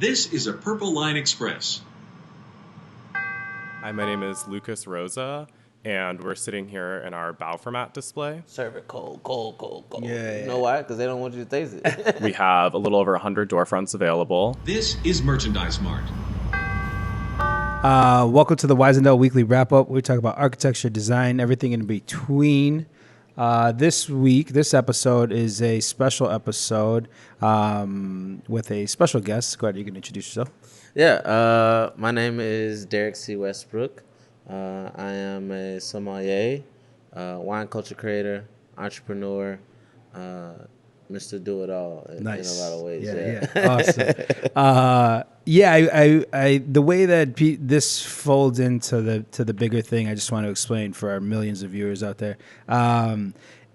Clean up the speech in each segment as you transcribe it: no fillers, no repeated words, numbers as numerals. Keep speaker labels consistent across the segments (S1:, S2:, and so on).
S1: This is a Purple Line Express.
S2: Hi, my name is Lucas Rosa, and we're sitting here in our Bauformat display.
S3: Serve it cold, cold, cold, cold.
S4: Yeah.
S3: You know why? Because they don't want you to taste it.
S2: We have a little over 100 door fronts available.
S1: This is Merchandise Mart.
S4: Welcome to the Wyzendale Weekly Wrap-Up. We talk about architecture, design, everything in between. This episode is a special episode with a special guest. Go ahead, you can introduce yourself.
S3: Yeah, my name is Derrick C Westbrook. I am a sommelier, wine culture creator, entrepreneur, Mr. Do-It-All in a lot of ways.
S4: Yeah. Awesome. I the way that this folds into the bigger thing, I just want to explain for our millions of viewers out there.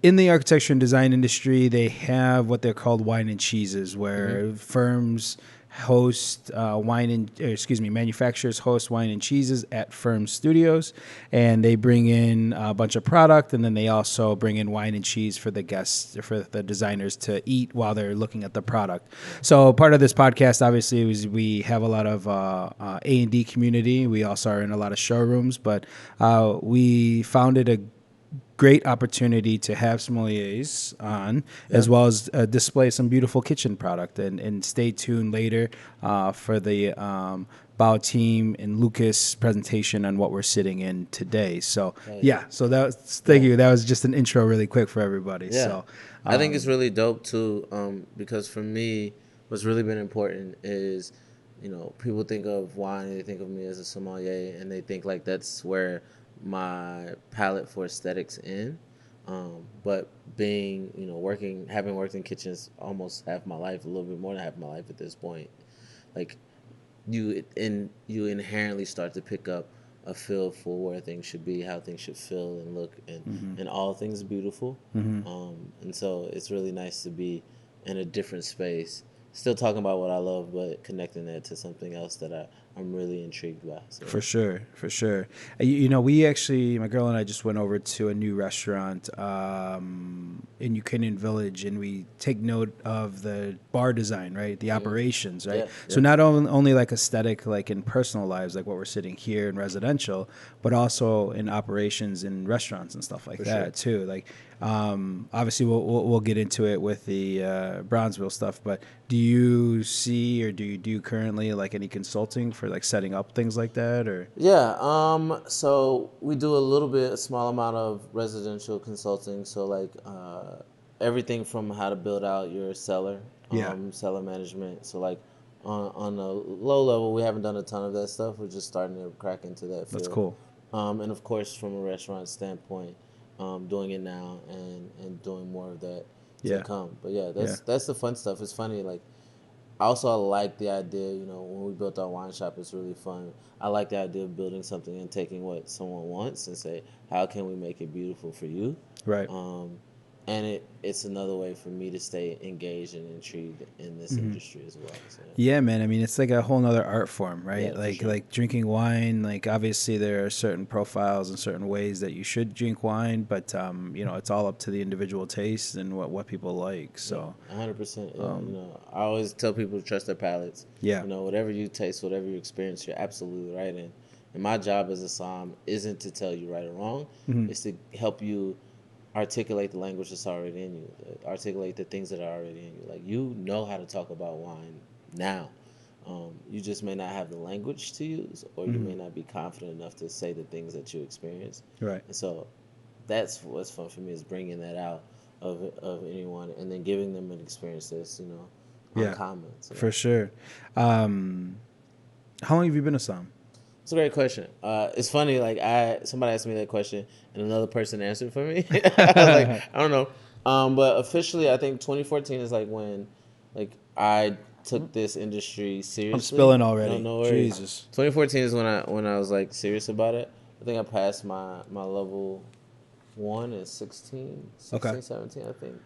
S4: In the architecture and design industry, they have what they're called wine and cheeses, where firms host manufacturers host wine and cheeses at firm studios, and they bring in a bunch of product, and then they also bring in wine and cheese for the guests, for the designers to eat while they're looking at the product. So part of this podcast, obviously, is we have a lot of A&D community. We also are in a lot of showrooms, but we founded a great opportunity to have sommeliers on, as well as display some beautiful kitchen product. And stay tuned later for the BauTeam and Lucas presentation on what we're sitting in today. So, thank you. That was just an intro really quick for everybody.
S3: Yeah.
S4: So,
S3: I think it's really dope, too, because for me, what's really been important is, people think of wine, they think of me as a sommelier, and they think like that's where my palette for aesthetics in, but being having worked in kitchens almost half my life, a little bit more than half my life at this point, like you inherently start to pick up a feel for where things should be, how things should feel and look, and all things beautiful. And so it's really nice to be in a different space, still talking about what I love, but connecting that to something else that I'm really intrigued by. So.
S4: For sure. We actually, my girl and I just went over to a new restaurant in Ukrainian Village, and we take note of the bar design, right? The operations, right?
S3: Yeah,
S4: so not only like aesthetic, like in personal lives, like what we're sitting here in residential, but also in operations in restaurants and stuff like that too. Like, obviously we'll get into it with the Bronzeville stuff, but do you see, or do you do currently like any consulting for like setting up things like that, or?
S3: So we do a small amount of residential consulting. So like everything from how to build out your cellar, cellar management. So like on a low level, we haven't done a ton of that stuff. We're just starting to crack into that field.
S4: That's cool.
S3: And of course, from a restaurant standpoint, doing it now and doing more of that to come. But that's the fun stuff. It's funny, like I also like the idea, when we built our wine shop, it's really fun. I like the idea of building something and taking what someone wants and say, how can we make it beautiful for you?
S4: Right.
S3: And it's another way for me to stay engaged and intrigued in this industry as well. So.
S4: Yeah, man. I mean, it's like a whole nother art form, right?
S3: Yeah,
S4: like drinking wine. Like obviously there are certain profiles and certain ways that you should drink wine, but it's all up to the individual taste and what people like. So
S3: 100%. I always tell people to trust their palates.
S4: Yeah.
S3: Whatever you taste, whatever you experience, you're absolutely right in. And my job as a som isn't to tell you right or wrong. It's to help you articulate the language that's already in you, articulate the things that are already in you. Like, you know how to talk about wine now. You just may not have the language to use, or you may not be confident enough to say the things that you experience.
S4: Right.
S3: And so that's what's fun for me, is bringing that out of anyone and then giving them an experience that's, uncommon. So.
S4: For sure. How long have you been a som?
S3: It's a great question. It's funny, like somebody asked me that question and another person answered for me. I was like, I don't know. But officially, I think 2014 is like when I took this industry seriously.
S4: I'm spilling already.
S3: No worries.
S4: Jesus.
S3: 2014 is when I was like serious about it. I think I passed my level 1 at 16, 17, I think.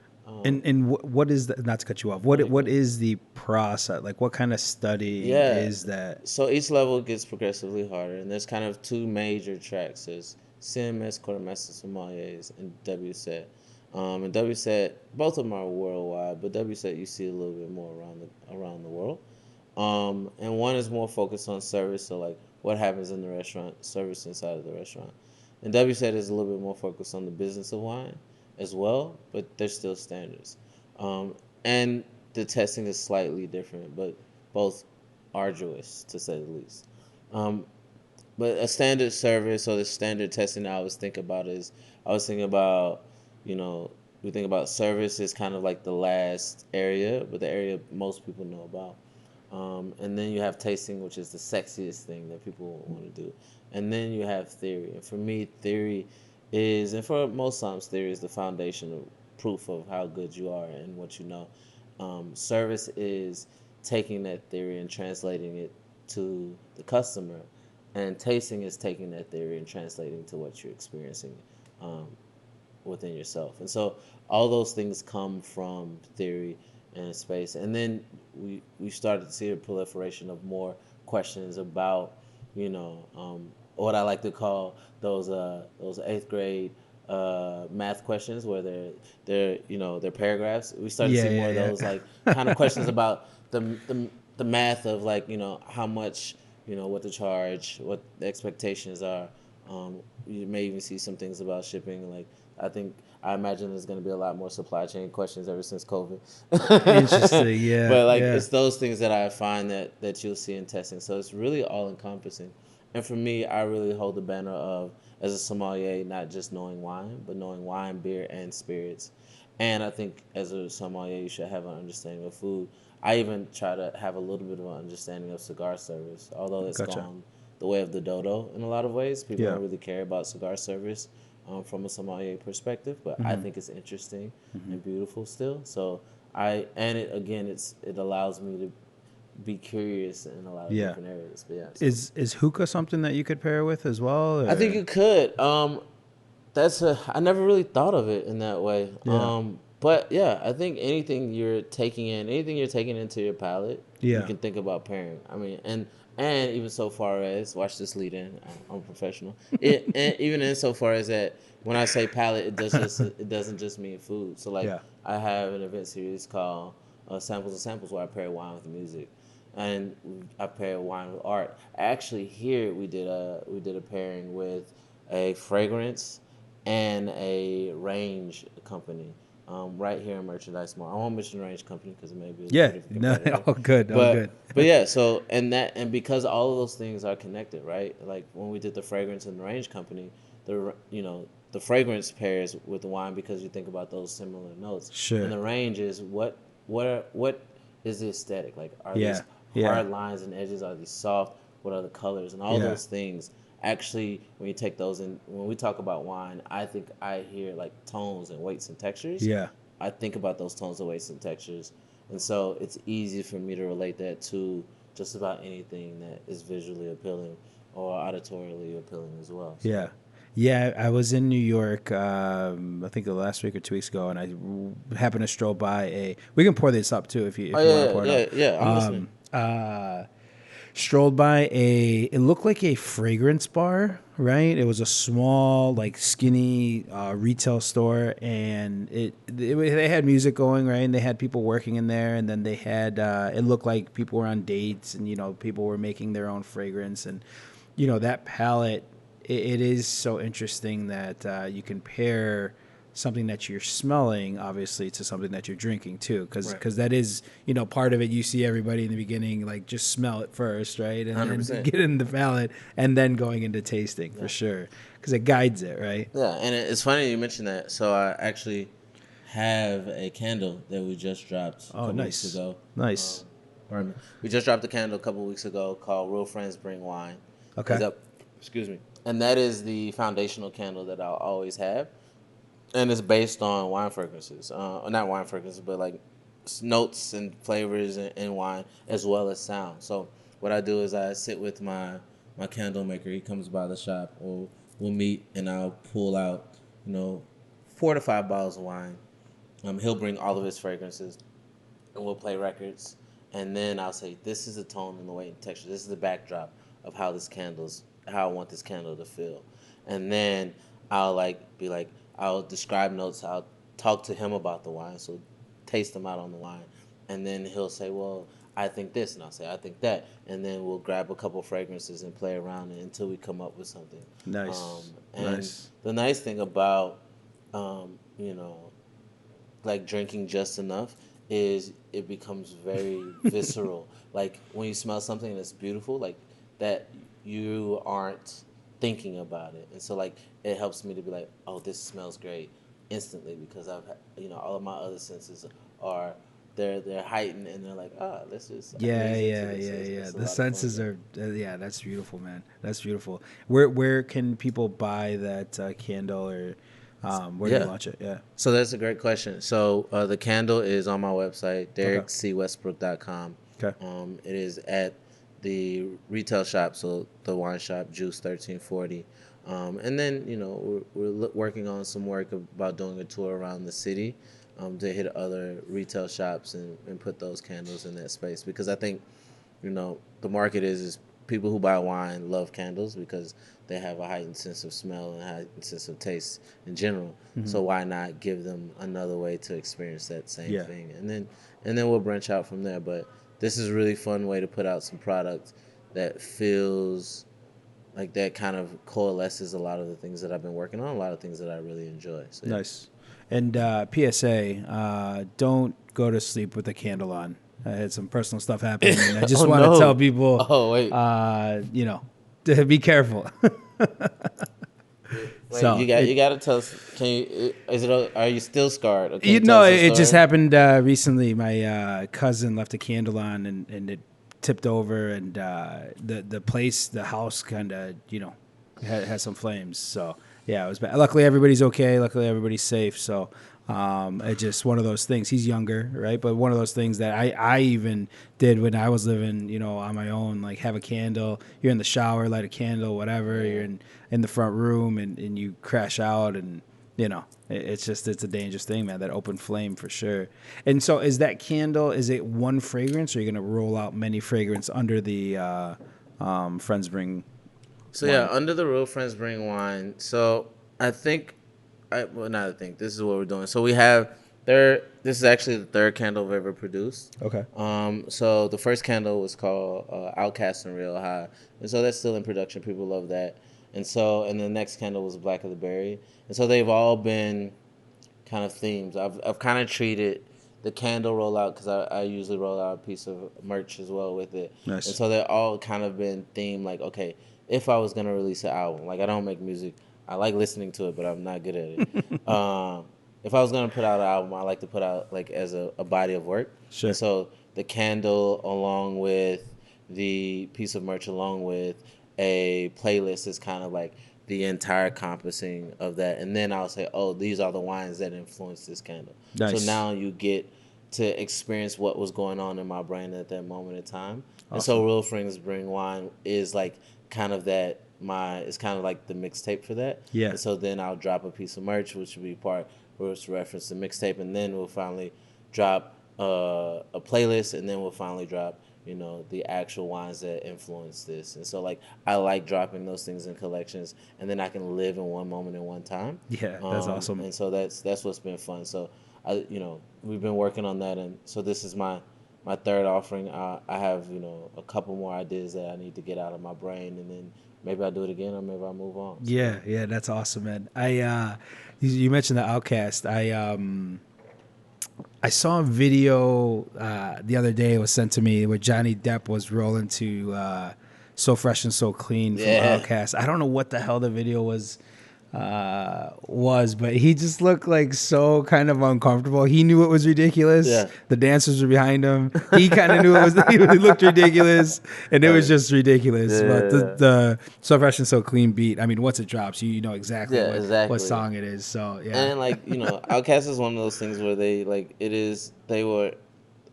S4: And what is the, not to cut you off, what is the process? Like, what kind of study is that?
S3: So each level gets progressively harder, and there's kind of two major tracks. There's CMS, Quartermaster Sommeliers, and WSET. And WSET, both of them are worldwide, but WSET you see a little bit more around the world. And one is more focused on service, so like what happens in the restaurant, service inside of the restaurant. And WSET is a little bit more focused on the business of wine as well, but there's still standards. And the testing is slightly different, but both arduous to say the least. Um, but a standard service or the standard testing I always think about is I was thinking about, you know, we think about service is kind of like the last area, but the area most people know about. And then you have tasting, which is the sexiest thing that people want to do. And then you have theory. And for me, theory is, and for most times, theory is the foundation of proof of how good you are and what you know. Service is taking that theory and translating it to the customer. And tasting is taking that theory and translating to what you're experiencing um, within yourself. And so all those things come from theory and space. And then we started to see a proliferation of more questions about, what I like to call those eighth grade math questions where they're paragraphs. We started to see more of those like kind of questions about the math of like how much what to charge, what the expectations are. You may even see some things about shipping. Like I imagine there's going to be a lot more supply chain questions ever since COVID.
S4: Interesting, yeah.
S3: But like
S4: yeah.
S3: it's those things that I find that you'll see in testing. So it's really all encompassing. And for me, I really hold the banner of as a sommelier, not just knowing wine, but knowing wine, beer, and spirits. And I think as a sommelier, you should have an understanding of food. I even try to have a little bit of an understanding of cigar service, although it's
S4: Gotcha.
S3: gone the way of the dodo in a lot of ways. People
S4: Yeah.
S3: don't really care about cigar service from a sommelier perspective, but I think it's interesting and beautiful still. So it allows me to be curious in a lot of
S4: Yeah.
S3: different areas. But yeah, so.
S4: Is hookah something that you could pair with as well?
S3: I think
S4: or-
S3: you could. I never really thought of it in that way.
S4: Yeah.
S3: But yeah, I think anything you're taking into your palate, you
S4: Yeah.
S3: can think about pairing. I mean, and even so far as watch this lead in, I'm a professional. And even in so far as that, when I say palate, it doesn't just mean food. So like,
S4: Yeah.
S3: I have an event series called Samples and Samples where I pair wine with music. And I pair wine with art. Actually, here we did a pairing with a fragrance and a range company right here in Merchandise Mall. I won't mention the range company because it may be a
S4: Yeah.
S3: bit of a
S4: No,
S3: competitor.
S4: all good. All
S3: But
S4: good.
S3: but yeah, so and because all of those things are connected, right? Like when we did the fragrance and the range company, the fragrance pairs with the wine because you think about those similar notes.
S4: Sure.
S3: And the range is what is the aesthetic? Like are
S4: Yeah.
S3: these
S4: Yeah.
S3: hard lines and edges? Are these soft? What are the colors? And all
S4: Yeah.
S3: those things. Actually, when you take those in, when we talk about wine, I think I hear like tones and weights and textures.
S4: Yeah.
S3: I think about those tones and weights and textures. And so it's easy for me to relate that to just about anything that is visually appealing or auditorily appealing as well. So.
S4: Yeah. Yeah, I was in New York, I think the last week or 2 weeks ago, and I happened to stroll by we can pour this up too if you want to pour it up.
S3: Yeah, I'm listening.
S4: Strolled by it looked like a fragrance bar, right? It was a small, like skinny retail store, and they had music going, right? And they had people working in there, and then they had it looked like people were on dates, and people were making their own fragrance, and that palette. It is so interesting that you can pair something that you're smelling, obviously, to something that you're drinking too, because that is part of it. You see everybody in the beginning like just smell it first, right, and
S3: 100%.
S4: then get in the palate, and then going into tasting for sure, because it guides it, right?
S3: Yeah, and it's funny you mentioned that. So I actually have a candle that we just dropped a couple
S4: nice.
S3: weeks ago.
S4: Nice.
S3: Pardon me. We just dropped a candle a couple weeks ago called Real Friends Bring Wine.
S4: Okay.
S3: Excuse me. And that is the foundational candle that I'll always have. And it's based on wine fragrances. Not wine fragrances, but like notes and flavors in wine as well as sound. So what I do is I sit with my candle maker. He comes by the shop. We'll meet and I'll pull out, 4 to 5 bottles of wine. He'll bring all of his fragrances and we'll play records. And then I'll say, this is the tone and the weight and texture. This is the backdrop of how I want this candle to feel. And then I'll I'll describe notes. I'll talk to him about the wine. So taste them out on the wine. And then he'll say, well, I think this, and I'll say I think that, and then we'll grab a couple fragrances and play around it until we come up with something.
S4: Nice.
S3: And
S4: Nice.
S3: the nice thing about like drinking just enough is it becomes very visceral. Like when you smell something that's beautiful, like that, you aren't thinking about it, and so like it helps me to be like, oh, this smells great instantly because all of my other senses are they're heightened and they're like, this is
S4: Yeah,
S3: ease into
S4: yeah,
S3: this.
S4: yeah, yeah.
S3: It's a
S4: The
S3: lot of fun.
S4: senses are, yeah, that's beautiful, man. That's beautiful. Where can people buy that candle, or where do you
S3: Yeah.
S4: launch it? Yeah.
S3: So that's a great question. So the candle is on my website,
S4: Okay.
S3: DerrickCWestbrook.com.
S4: Okay.
S3: It is at the retail shop, so the wine shop, Juice 1340. And then, we're working on some work about doing a tour around the city to hit other retail shops and put those candles in that space. Because I think, the market is people who buy wine love candles because they have a heightened sense of smell and a heightened sense of taste in general. So why not give them another way to experience that same
S4: Yeah.
S3: thing? And then we'll branch out from there. But this is a really fun way to put out some product that feels like that kind of coalesces a lot of the things that I've been working on, a lot of things that I really enjoy. So, yeah.
S4: Nice. And PSA, don't go to sleep with the candle on. I had some personal stuff happen, and I just
S3: Oh,
S4: want to
S3: no.
S4: tell people,
S3: Oh, wait.
S4: to be careful.
S3: Wait,
S4: So,
S3: you got to tell us. Are you still scarred? Or can
S4: You
S3: tell
S4: know,
S3: us the
S4: it just
S3: story?
S4: happened recently. My cousin left a candle on, and it tipped over, and the house kind of, had some flames. So yeah, it was bad. Luckily, everybody's okay. Luckily, everybody's safe. So it's just one of those things. He's younger, right? But one of those things that I even did when I was living, on my own. Like have a candle. You're in the shower, light a candle, whatever. You're in the front room, and you crash out, and it's a dangerous thing, man. That open flame for sure. And so, is that candle? Is it one fragrance, or are you gonna roll out many fragrance under the Friends Bring?
S3: So
S4: wine?
S3: yeah, under the roof, friends bring wine. So I think, not I think. This is what we're doing. So we have third. This is actually the third candle I've ever produced.
S4: Okay.
S3: So the first candle was called Outcast and Real High, and so that's still in production. People love that. And the next candle was Black of the Berry, and so they've all been kind of themes. I've kind of treated the candle rollout because I usually roll out a piece of merch as well with it.
S4: Nice.
S3: And so they're all kind of been themed like, okay, if I was gonna release an album, like I don't make music, I like listening to it, but I'm not good at it. If I was gonna put out an album, I like to put out like as a body of work.
S4: Sure.
S3: And so the candle along with the piece of merch along with a playlist is kind of like the entire encompassing of that. And then I'll say, oh, these are the wines that influenced this candle.
S4: Nice.
S3: So now you get to experience what was going on in my brain at that moment in time.
S4: Awesome.
S3: And so Real Friends Bring Wine is like kind of that it's kind of like the mixtape for that.
S4: Yeah.
S3: And so then I'll drop a piece of merch which will be part where it's reference the mixtape, and then we'll finally drop a playlist, and then we'll finally drop the actual wines that influence this. And so like I like dropping those things in collections, and then I can live in one moment in one time.
S4: Yeah, that's awesome.
S3: And so that's what's been fun. So we've been working on that, and so this is my third offering. I have a couple more ideas that I need to get out of my brain, and then maybe I'll do it again, or maybe I'll move on. So,
S4: Yeah, that's awesome, man. You mentioned the Outcast. I saw a video the other day. It was sent to me where Johnny Depp was rolling to "So Fresh and So Clean" from Outkast. I don't know what the hell the video was, but he just looked like so kind of uncomfortable. He knew it was ridiculous.
S3: Yeah.
S4: The dancers were behind him. He kind of knew it was. He looked ridiculous, and it was just ridiculous.
S3: Yeah,
S4: But the "So Fresh and So Clean" beat. I mean, once it drops, you know exactly what song it is. So yeah.
S3: And like Outkast is one of those things where they were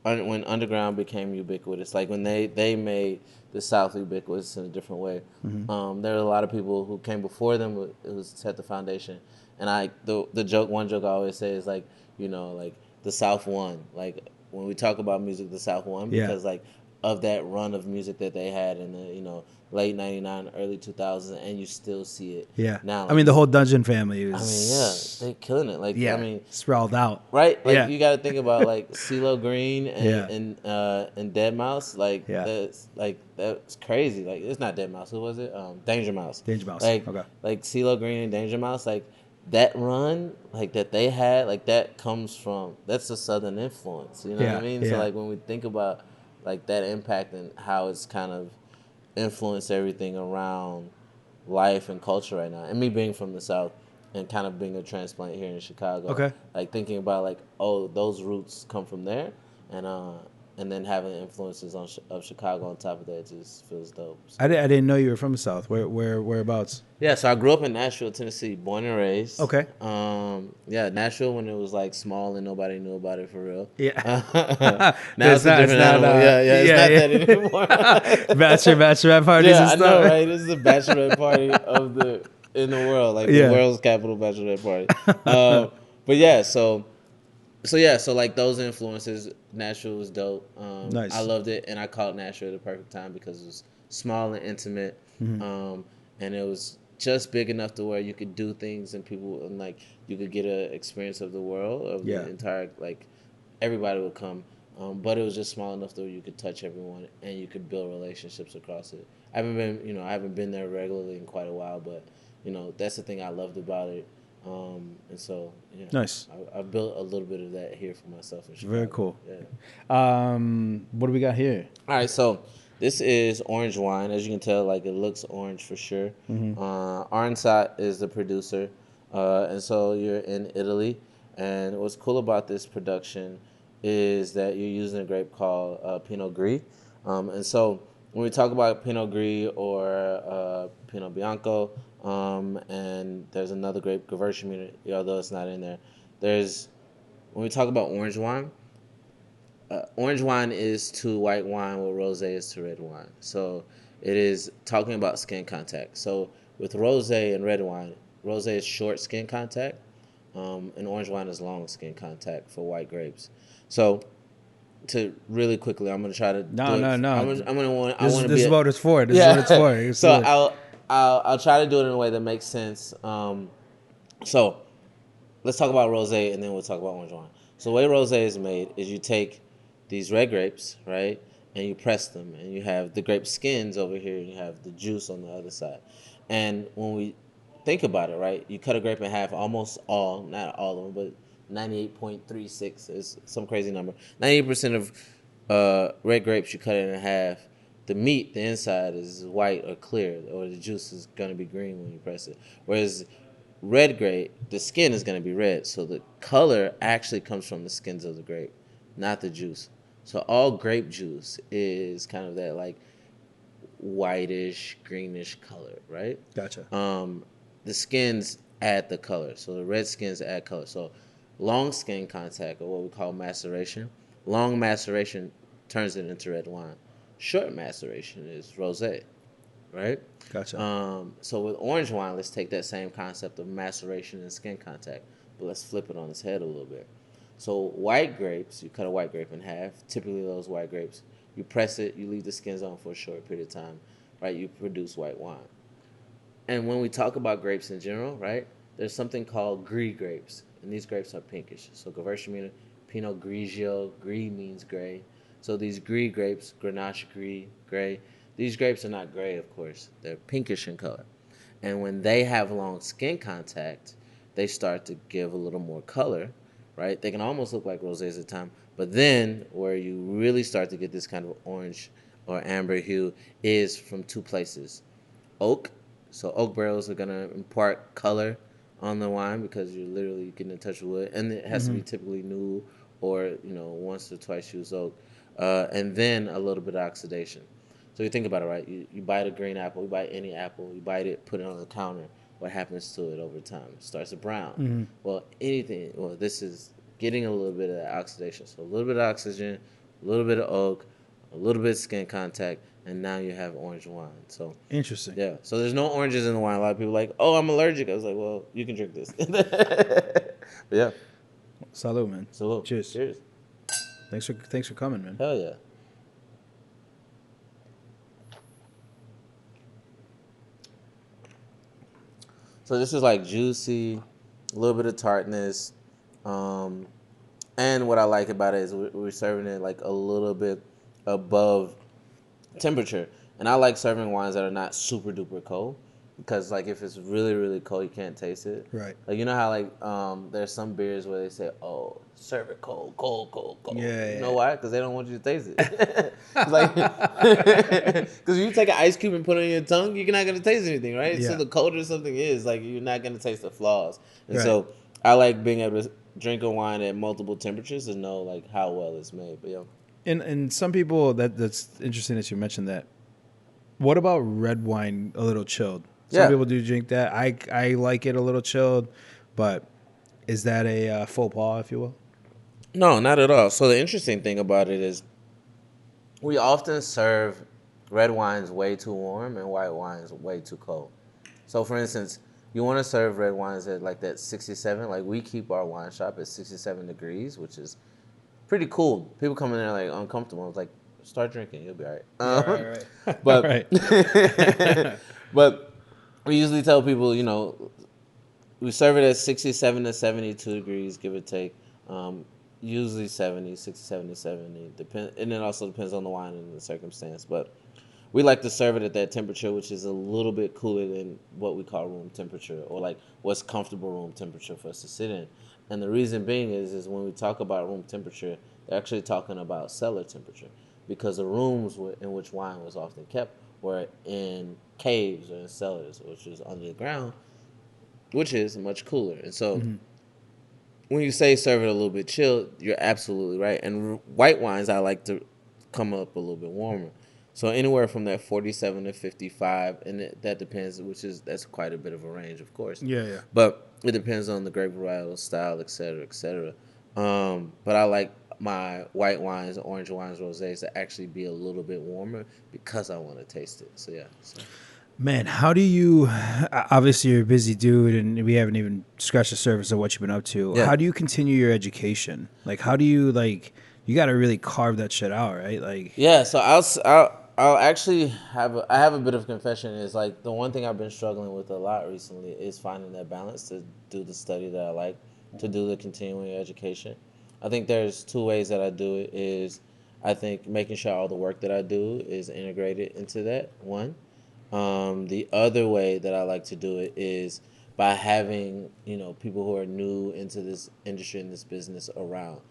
S3: when underground became ubiquitous. Like when they made the South ubiquitous in a different way.
S4: Mm-hmm.
S3: There are a lot of people who came before them who set the foundation. And one joke I always say is like the South won. Like when we talk about music, the South won because like of that run of music that they had in the late '99, early 2000s, and you still see it.
S4: Yeah.
S3: Now,
S4: I mean, the whole Dungeon family is.
S3: I mean, yeah, they killing it. Like,
S4: Yeah.
S3: I mean,
S4: sprawled out.
S3: right? Like,
S4: Yeah.
S3: you got to think about like CeeLo Green
S4: Yeah.
S3: and Dead Mouse. Like,
S4: Yeah.
S3: that's crazy. Like, it's not Dead Mouse. Who was it? Danger Mouse.
S4: Danger Mouse.
S3: Like,
S4: Okay.
S3: like CeeLo Green and Danger Mouse. Like, that run, like that they had, like that comes from that's a Southern influence. You know what I mean? So like when we think about like that impact and how it's kind of influenced everything around life and culture right now, and me being from the South and kind of being a transplant here in Chicago,
S4: Okay.
S3: like thinking about like, oh, those roots come from there, and then having influences of Chicago on top of that just feels dope. So.
S4: I didn't know you were from the South. Whereabouts?
S3: Yeah, so I grew up in Nashville, Tennessee, born and raised.
S4: Okay.
S3: Yeah, Nashville when it was like small and nobody knew about it for real.
S4: Yeah.
S3: Now it's a different animal. It's not that anymore.
S4: Bachelorette parties and
S3: I
S4: stuff.
S3: know, right? This is the bachelorette party in the world, like the world's capital bachelorette party. But yeah, so like those influences, Nashville was dope.
S4: Nice.
S3: I loved it, and I caught Nashville at the perfect time because it was small and intimate, and it was just big enough to where you could do things and people and like you could get an experience of the world of the entire like everybody would come, but it was just small enough that you could touch everyone and you could build relationships across it. I haven't been there regularly in quite a while, but that's the thing I loved about it. And so,
S4: nice.
S3: I built a little bit of that here for myself in Chicago.
S4: Very cool.
S3: Yeah.
S4: What do we got here?
S3: All right, so this is orange wine. As you can tell, like it looks orange for sure. Aransat is the producer, and so you're in Italy. And what's cool about this production is that you're using a grape called Pinot Gris. And so when we talk about Pinot Gris or Pinot Bianco, and there's another grape, Gewürztraminer, although it's not in there. When we talk about orange wine is to white wine what rosé is to red wine. So it is talking about skin contact. So with rosé and red wine, rosé is short skin contact, and orange wine is long skin contact for white grapes. So to really quickly, I'm gonna try to.
S4: No. This is what it's for. This is what it's for.
S3: So I'll try to do it in a way that makes sense. So let's talk about rosé and then we'll talk about orange wine. So the way rosé is made is you take these red grapes, right, and you press them, and you have the grape skins over here, and you have the juice on the other side. And when we think about it, right, you cut a grape in half, almost all, not all of them, but 98.36 is some crazy number. 98% of red grapes, you cut it in half. The meat, the inside, is white or clear, or the juice is going to be green when you press it. Whereas red grape, the skin is going to be red. So the color actually comes from the skins of the grape, not the juice. So all grape juice is kind of that like whitish, greenish color, right?
S4: Gotcha.
S3: The skins add the color. So the red skins add color. So long skin contact, or what we call maceration, long maceration turns it into red wine. Short maceration is rosé, right?
S4: Gotcha.
S3: So with orange wine, let's take that same concept of maceration and skin contact, but let's flip it on its head a little bit. So white grapes, you cut a white grape in half. Typically those white grapes, you press it, you leave the skins on for a short period of time, right? You produce white wine. And when we talk about grapes in general, right, there's something called Gris grapes, and these grapes are pinkish. So Gewürztraminer, Pinot Grigio, Gris means gray. So these Gris grapes, Grenache Gris, gray, these grapes are not gray, of course. They're pinkish in color. And when they have long skin contact, they start to give a little more color, right? They can almost look like rosés at the time. But then where you really start to get this kind of orange or amber hue is from two places. Oak. So oak barrels are going to impart color on the wine because you're literally getting in touch with wood. And it has to be typically new or, once or twice used oak. And then a little bit of oxidation. So you think about it, right? You bite a green apple, you bite any apple, you bite it, put it on the counter. What happens to it over time? It starts to brown. Well, this is getting a little bit of that oxidation. So a little bit of oxygen, a little bit of oak, a little bit of skin contact, and now you have orange wine. So
S4: interesting.
S3: Yeah. So there's no oranges in the wine. A lot of people are like, oh, I'm allergic. I was like, well, you can drink this. But yeah.
S4: Salud, man.
S3: Salud.
S4: Cheers.
S3: Cheers.
S4: Thanks for coming, man.
S3: Hell yeah. So this is like juicy, a little bit of tartness. And what I like about it is we're serving it like a little bit above temperature. And I like serving wines that are not super duper cold, because like if it's really really cold, you can't taste it.
S4: Right.
S3: Like you know how like there's some beers where they say, "Oh, serve it cold, cold, cold, cold."
S4: Yeah.
S3: You know why? Because they don't want you to taste it. It's like because if you take an ice cube and put it on your tongue, you're not gonna taste anything, right?
S4: Yeah.
S3: So the colder something is, like you're not gonna taste the flaws. And
S4: Right.
S3: so I like being able to drink a wine at multiple temperatures to know like how well it's made. But yeah.
S4: And some people that's interesting that you mentioned that. What about red wine a little chilled? Some people do drink that. I like it a little chilled, but is that a faux pas, if you will?
S3: No, not at all. So the interesting thing about it is we often serve red wines way too warm and white wines way too cold. So for instance, you want to serve red wines at like that 67. Like we keep our wine shop at 67 degrees, which is pretty cool. People come in there like uncomfortable. I was like, start drinking, you'll be all right.
S4: Right.
S3: But
S4: Right.
S3: but we usually tell people, you know, we serve it at 67 to 72 degrees, give or take. Usually 70, 67 to 70. And it also depends on the wine and the circumstance. But we like to serve it at that temperature, which is a little bit cooler than what we call room temperature, or like what's comfortable room temperature for us to sit in. And the reason being is when we talk about room temperature, they're actually talking about cellar temperature, because the rooms in which wine was often kept were in caves or in cellars, which is under the ground, which is much cooler. And so when you say serve it a little bit chilled, you're absolutely right. And white wines, I like to come up a little bit warmer. So anywhere from that 47 to 55, and that depends, that's quite a bit of a range, of course.
S4: Yeah.
S3: But it depends on the grape varietal style, et cetera, et cetera. But I like my white wines, orange wines, rosés to actually be a little bit warmer because I want to taste it. So yeah.
S4: Man, how do you? Obviously, you're a busy dude, and we haven't even scratched the surface of what you've been up to.
S3: Yeah.
S4: How do you continue your education? Like, how do you like? You got to really carve that shit out, right? Like,
S3: yeah. So I'll actually I have a bit of confession. Is like the one thing I've been struggling with a lot recently is finding that balance to do the study that I like, to do the continuing education. I think there's two ways that I do it. Is I think making sure all the work that I do is integrated into that one. The other way that I like to do it is by having, you know, people who are new into this industry and this business around.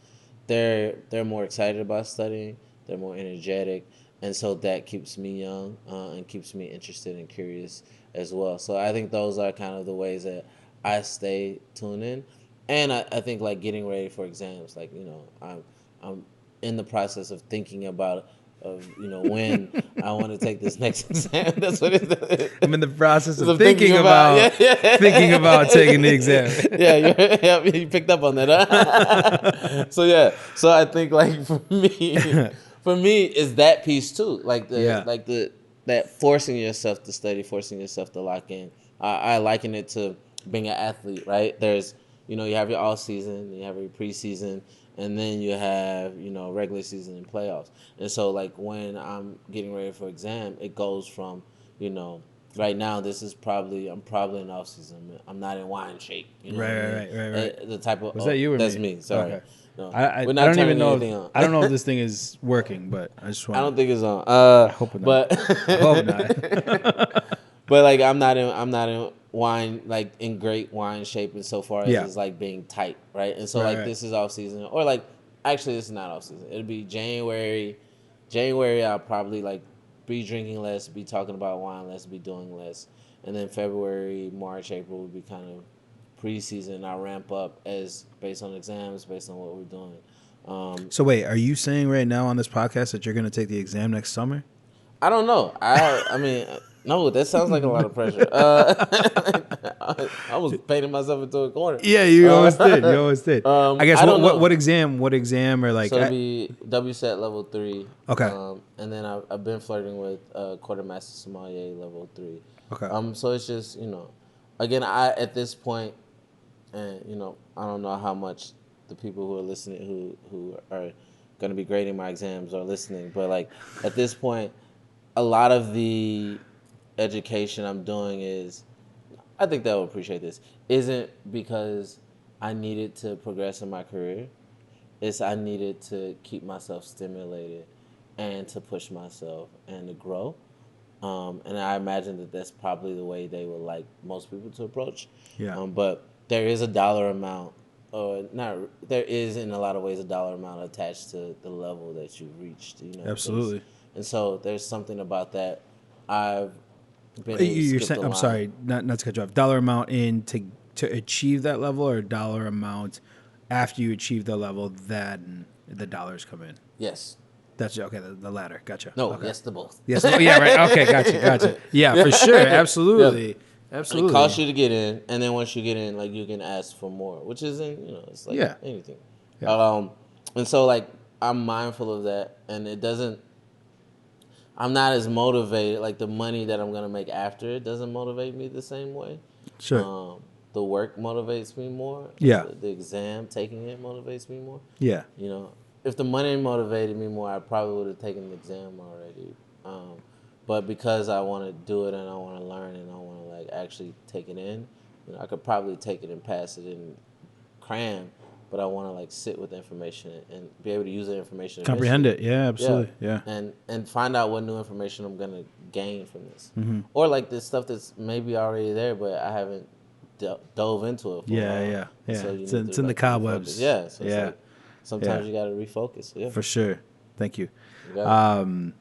S3: They're more excited about studying. They're more energetic, and so that keeps me young and keeps me interested and curious as well. So I think those are kind of the ways that I stay tuned in, and I think like getting ready for exams. Like, you know, I'm in the process of thinking about when I want to take this next exam. That's what it is.
S4: I'm in the process of thinking about thinking about taking the exam.
S3: Yeah, you picked up on that. Huh? So I think like for me is that piece too. Like that forcing yourself to study, forcing yourself to lock in. I liken it to being an athlete, right? There's, you have your off season, you have your preseason, and then you have, regular season and playoffs. And so, like, when I'm getting ready for exam, it goes from, right now, I'm probably in off season. I'm not in wine shape.
S4: Right.
S3: The type of,
S4: Was that you or
S3: that's
S4: me?
S3: me. Sorry.
S4: Okay.
S3: No,
S4: I
S3: we're not
S4: don't
S3: turning
S4: even know.
S3: anything on.
S4: I don't know if this thing is working, but I just want.
S3: I don't think it's on.
S4: I hope not.
S3: But
S4: I hope not.
S3: But like I'm not in wine, like in great wine shape, and so far as it's like being tight, right? And so this is off season, or like actually this is not off season. It'll be January. I'll probably like be drinking less, be talking about wine less, be doing less, and then February, March, April will be kind of preseason. I'll ramp up as based on exams, based on what we're doing.
S4: So wait, are you saying right now on this podcast that you're going to take the exam next summer?
S3: I don't know. I mean, no, that sounds like a lot of pressure. I was painting myself into a corner.
S4: Yeah, you almost did. I guess
S3: I don't know.
S4: what exam or like?
S3: So it'll be WSET level 3.
S4: Okay.
S3: And then I've been flirting with quartermaster sommelier level 3.
S4: Okay.
S3: So it's just again at this point, and I don't know how much the people who are listening who are going to be grading my exams are listening, but like at this point, a lot of the education I'm doing is I think they'll appreciate this. Isn't because I needed to progress in my career. It's I needed to keep myself stimulated and to push myself and to grow. And I imagine that that's probably the way they would like most people to approach.
S4: Yeah.
S3: But there is a dollar amount, or not. There is in a lot of ways a dollar amount attached to the level that you've reached. You know.
S4: Absolutely.
S3: And so there's something about that. I've been able
S4: You're
S3: to skip
S4: saying,
S3: the
S4: I'm
S3: line.
S4: sorry, not to cut you off. Dollar amount in to achieve that level, or dollar amount after you achieve the level, then the dollars come in.
S3: Yes.
S4: That's okay. The latter. Gotcha.
S3: No.
S4: Okay.
S3: Yes to both.
S4: Yes. Yeah. Right. Okay. Gotcha. Yeah. For sure. Absolutely.
S3: It
S4: Absolutely.
S3: costs you to get in, and then once you get in, like you can ask for more, which isn't, it's like anything.
S4: Yeah.
S3: And so like I'm mindful of that, and it doesn't. I'm not as motivated. Like the money that I'm gonna make after it doesn't motivate me the same way.
S4: Sure.
S3: The work motivates me more.
S4: Yeah.
S3: The exam, taking it motivates me more.
S4: Yeah.
S3: If the money motivated me more, I probably would have taken the exam already. But because I want to do it and I want to learn and I want to like actually take it in, I could probably take it and pass it and cram. But I want to like sit with the information and be able to use the information.
S4: Comprehend it. Yeah. Absolutely. Yeah.
S3: And find out what new information I'm gonna gain from this, or like this stuff that's maybe already there, but I haven't dove into it. For a while.
S4: Yeah.
S3: So
S4: It's in the cobwebs.
S3: Yeah. So
S4: yeah.
S3: It's like, sometimes you got to refocus. Yeah.
S4: For sure. Thank you.
S3: You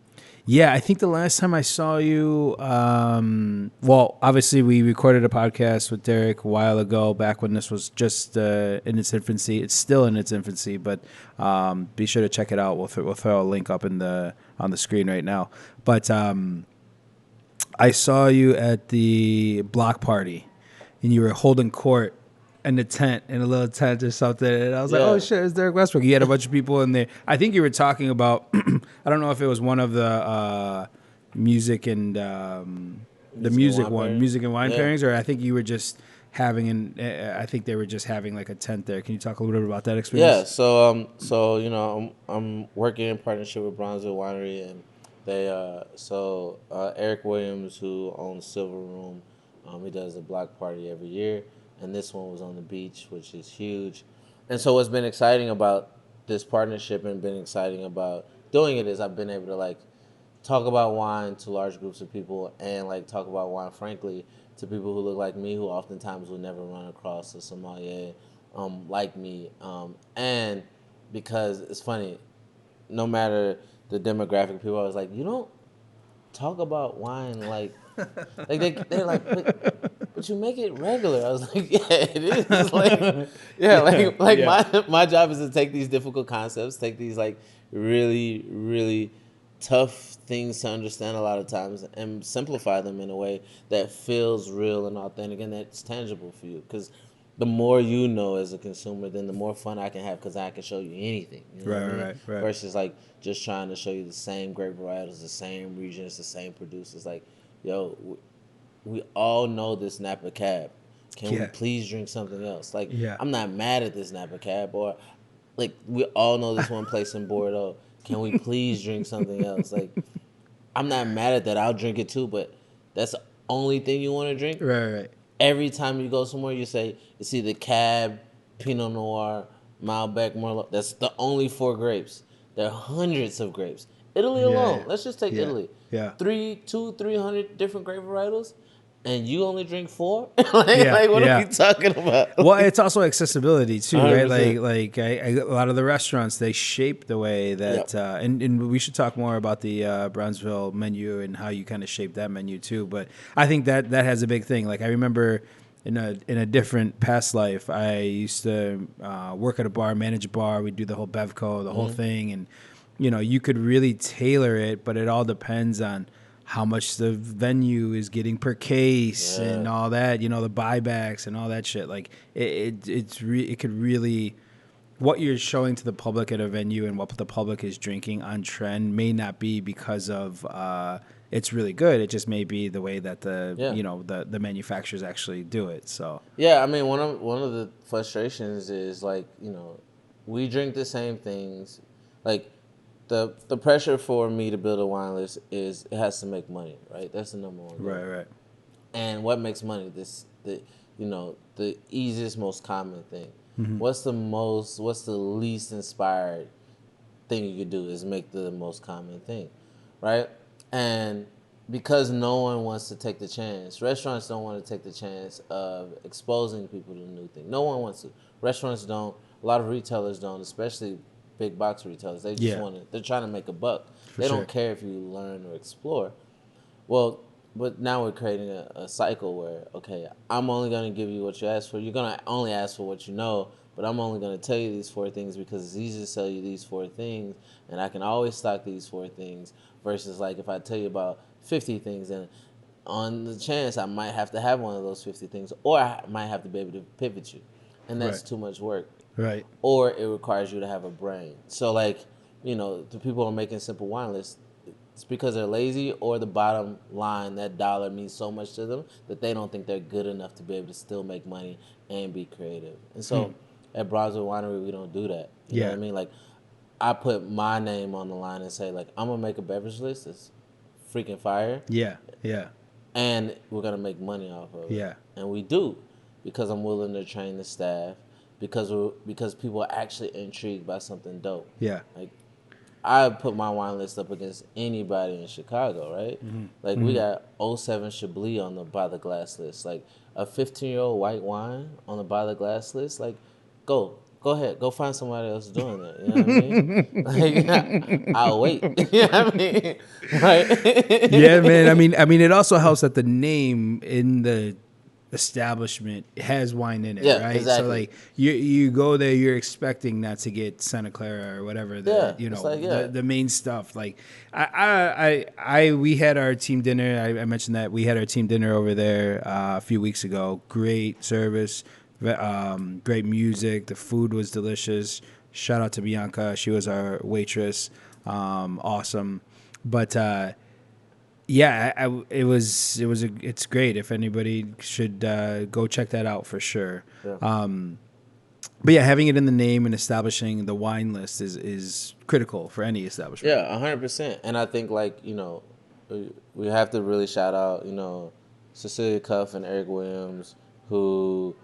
S4: Yeah, I think the last time I saw you, well, obviously we recorded a podcast with Derrick a while ago, back when this was just in its infancy. It's still in its infancy, but be sure to check it out. We'll throw a link up on the screen right now. But I saw you at the block party, and you were holding court in a little tent or something. And I was like, oh, shit, it's Derrick Westbrook. You had a bunch of people in there. I think you were talking about, I don't know if it was one of the music and music and wine pairings, or I think you were just having I think they were just having like a tent there. Can you talk a little bit about that experience?
S3: Yeah. So I'm working in partnership with Bronzeville Winery, and they Eric Williams, who owns Silver Room, he does a block party every year. And this one was on the beach, which is huge. And so what's been exciting about this partnership and been exciting about doing it is I've been able to like talk about wine to large groups of people and like talk about wine frankly to people who look like me, who oftentimes will never run across a sommelier like me. And because it's funny, no matter the demographic, people are always like, you don't talk about wine like they're like, but you make it regular. I was like, yeah, it is. My job is to take these difficult concepts, take these like really, really tough things to understand a lot of times, and simplify them in a way that feels real and authentic and that's tangible for you. Because the more you know as a consumer, then the more fun I can have because I can show you anything. You know what I mean? Right. Versus like just trying to show you the same grape varietals, the same regions, the same producers. Like, yo, we all know this Napa Cab. Can we please drink something else? Like, I'm not mad at this Napa Cab. Or, like, we all know this one place in Bordeaux. Can we please drink something else? Like, I'm not mad at that. I'll drink it too, but that's the only thing you want to drink?
S4: Right.
S3: Every time you go somewhere, you say, it's either Cab, Pinot Noir, Malbec, Merlot. That's the only 4 grapes. There are hundreds of grapes. Italy alone. Let's just take Italy. 300 different grape varietals, and you only drink 4? What are we talking about?
S4: Well, it's also accessibility too,
S3: 100%.
S4: right? A lot of the restaurants, they shape the way that, and we should talk more about the Brownsville menu and how you kind of shape that menu too. But I think that has a big thing. Like I remember in a different past life, I used to work at a bar, manage a bar. We'd do the whole Bevco, the whole thing, and you could really tailor it, but it all depends on how much the venue is getting per case and all that, the buybacks and all that shit. Like it could really, what you're showing to the public at a venue and what the public is drinking on trend may not be because of it's really good. It just may be the way that the manufacturers actually do it. So
S3: I mean, one of the frustrations is like, we drink the same things, like. The pressure for me to build a wine list is it has to make money, right? That's the number one goal.
S4: Right.
S3: And what makes money? This the easiest, most common thing.
S4: Mm-hmm.
S3: What's the least inspired thing you could do is make the most common thing, right? And because no one wants to take the chance, restaurants don't want to take the chance of exposing people to new things. No one wants to. Restaurants don't. A lot of retailers don't, especially big box retailers. They just want to. They're trying to make a buck. They don't care if you learn or explore. Well, but now we're creating a cycle where, okay, I'm only going to give you what you ask for. You're going to only ask for what you know, but I'm only going to tell you these 4 things because it's easy to sell you these 4 things, and I can always stock these 4 things versus like if I tell you about 50 things, and on the chance I might have to have one of those 50 things, or I might have to be able to pivot you, and that's too much work.
S4: Right.
S3: Or it requires you to have a brain. So like, the people who are making simple wine lists, it's because they're lazy, or the bottom line, that dollar means so much to them that they don't think they're good enough to be able to still make money and be creative. And so at Bronzeville Winery, we don't do that. You know what I mean? Like, I put my name on the line and say, like, I'm going to make a beverage list that's freaking fire.
S4: Yeah, yeah.
S3: And we're going to make money off of it.
S4: Yeah.
S3: And we do, because I'm willing to train the staff, because people are actually intrigued by something dope.
S4: Yeah.
S3: Like, I put my wine list up against anybody in Chicago, right?
S4: Mm-hmm.
S3: Like, we got '07 Chablis on the by the glass list. Like, a 15-year-old white wine on the by the glass list. Like, go ahead, go find somebody else doing that. You know what I mean? Like, I'll wait. You know what I mean? Right?
S4: Yeah, man. I mean, it also helps that the name in the establishment has wine in it, right?
S3: Exactly.
S4: So like you go there, you're expecting not to get Santa Clara or whatever the main stuff. Like we had our team dinner. I mentioned that we had our team dinner over there a few weeks ago. Great service, great music. The food was delicious. Shout out to Bianca. She was our waitress. Awesome. But it's great. If anybody should go check that out for sure. Yeah. But yeah, having it in the name and establishing the wine list is critical for any establishment.
S3: Yeah, 100%. And I think we have to really shout out, Cecilia Cuff and Eric Williams, who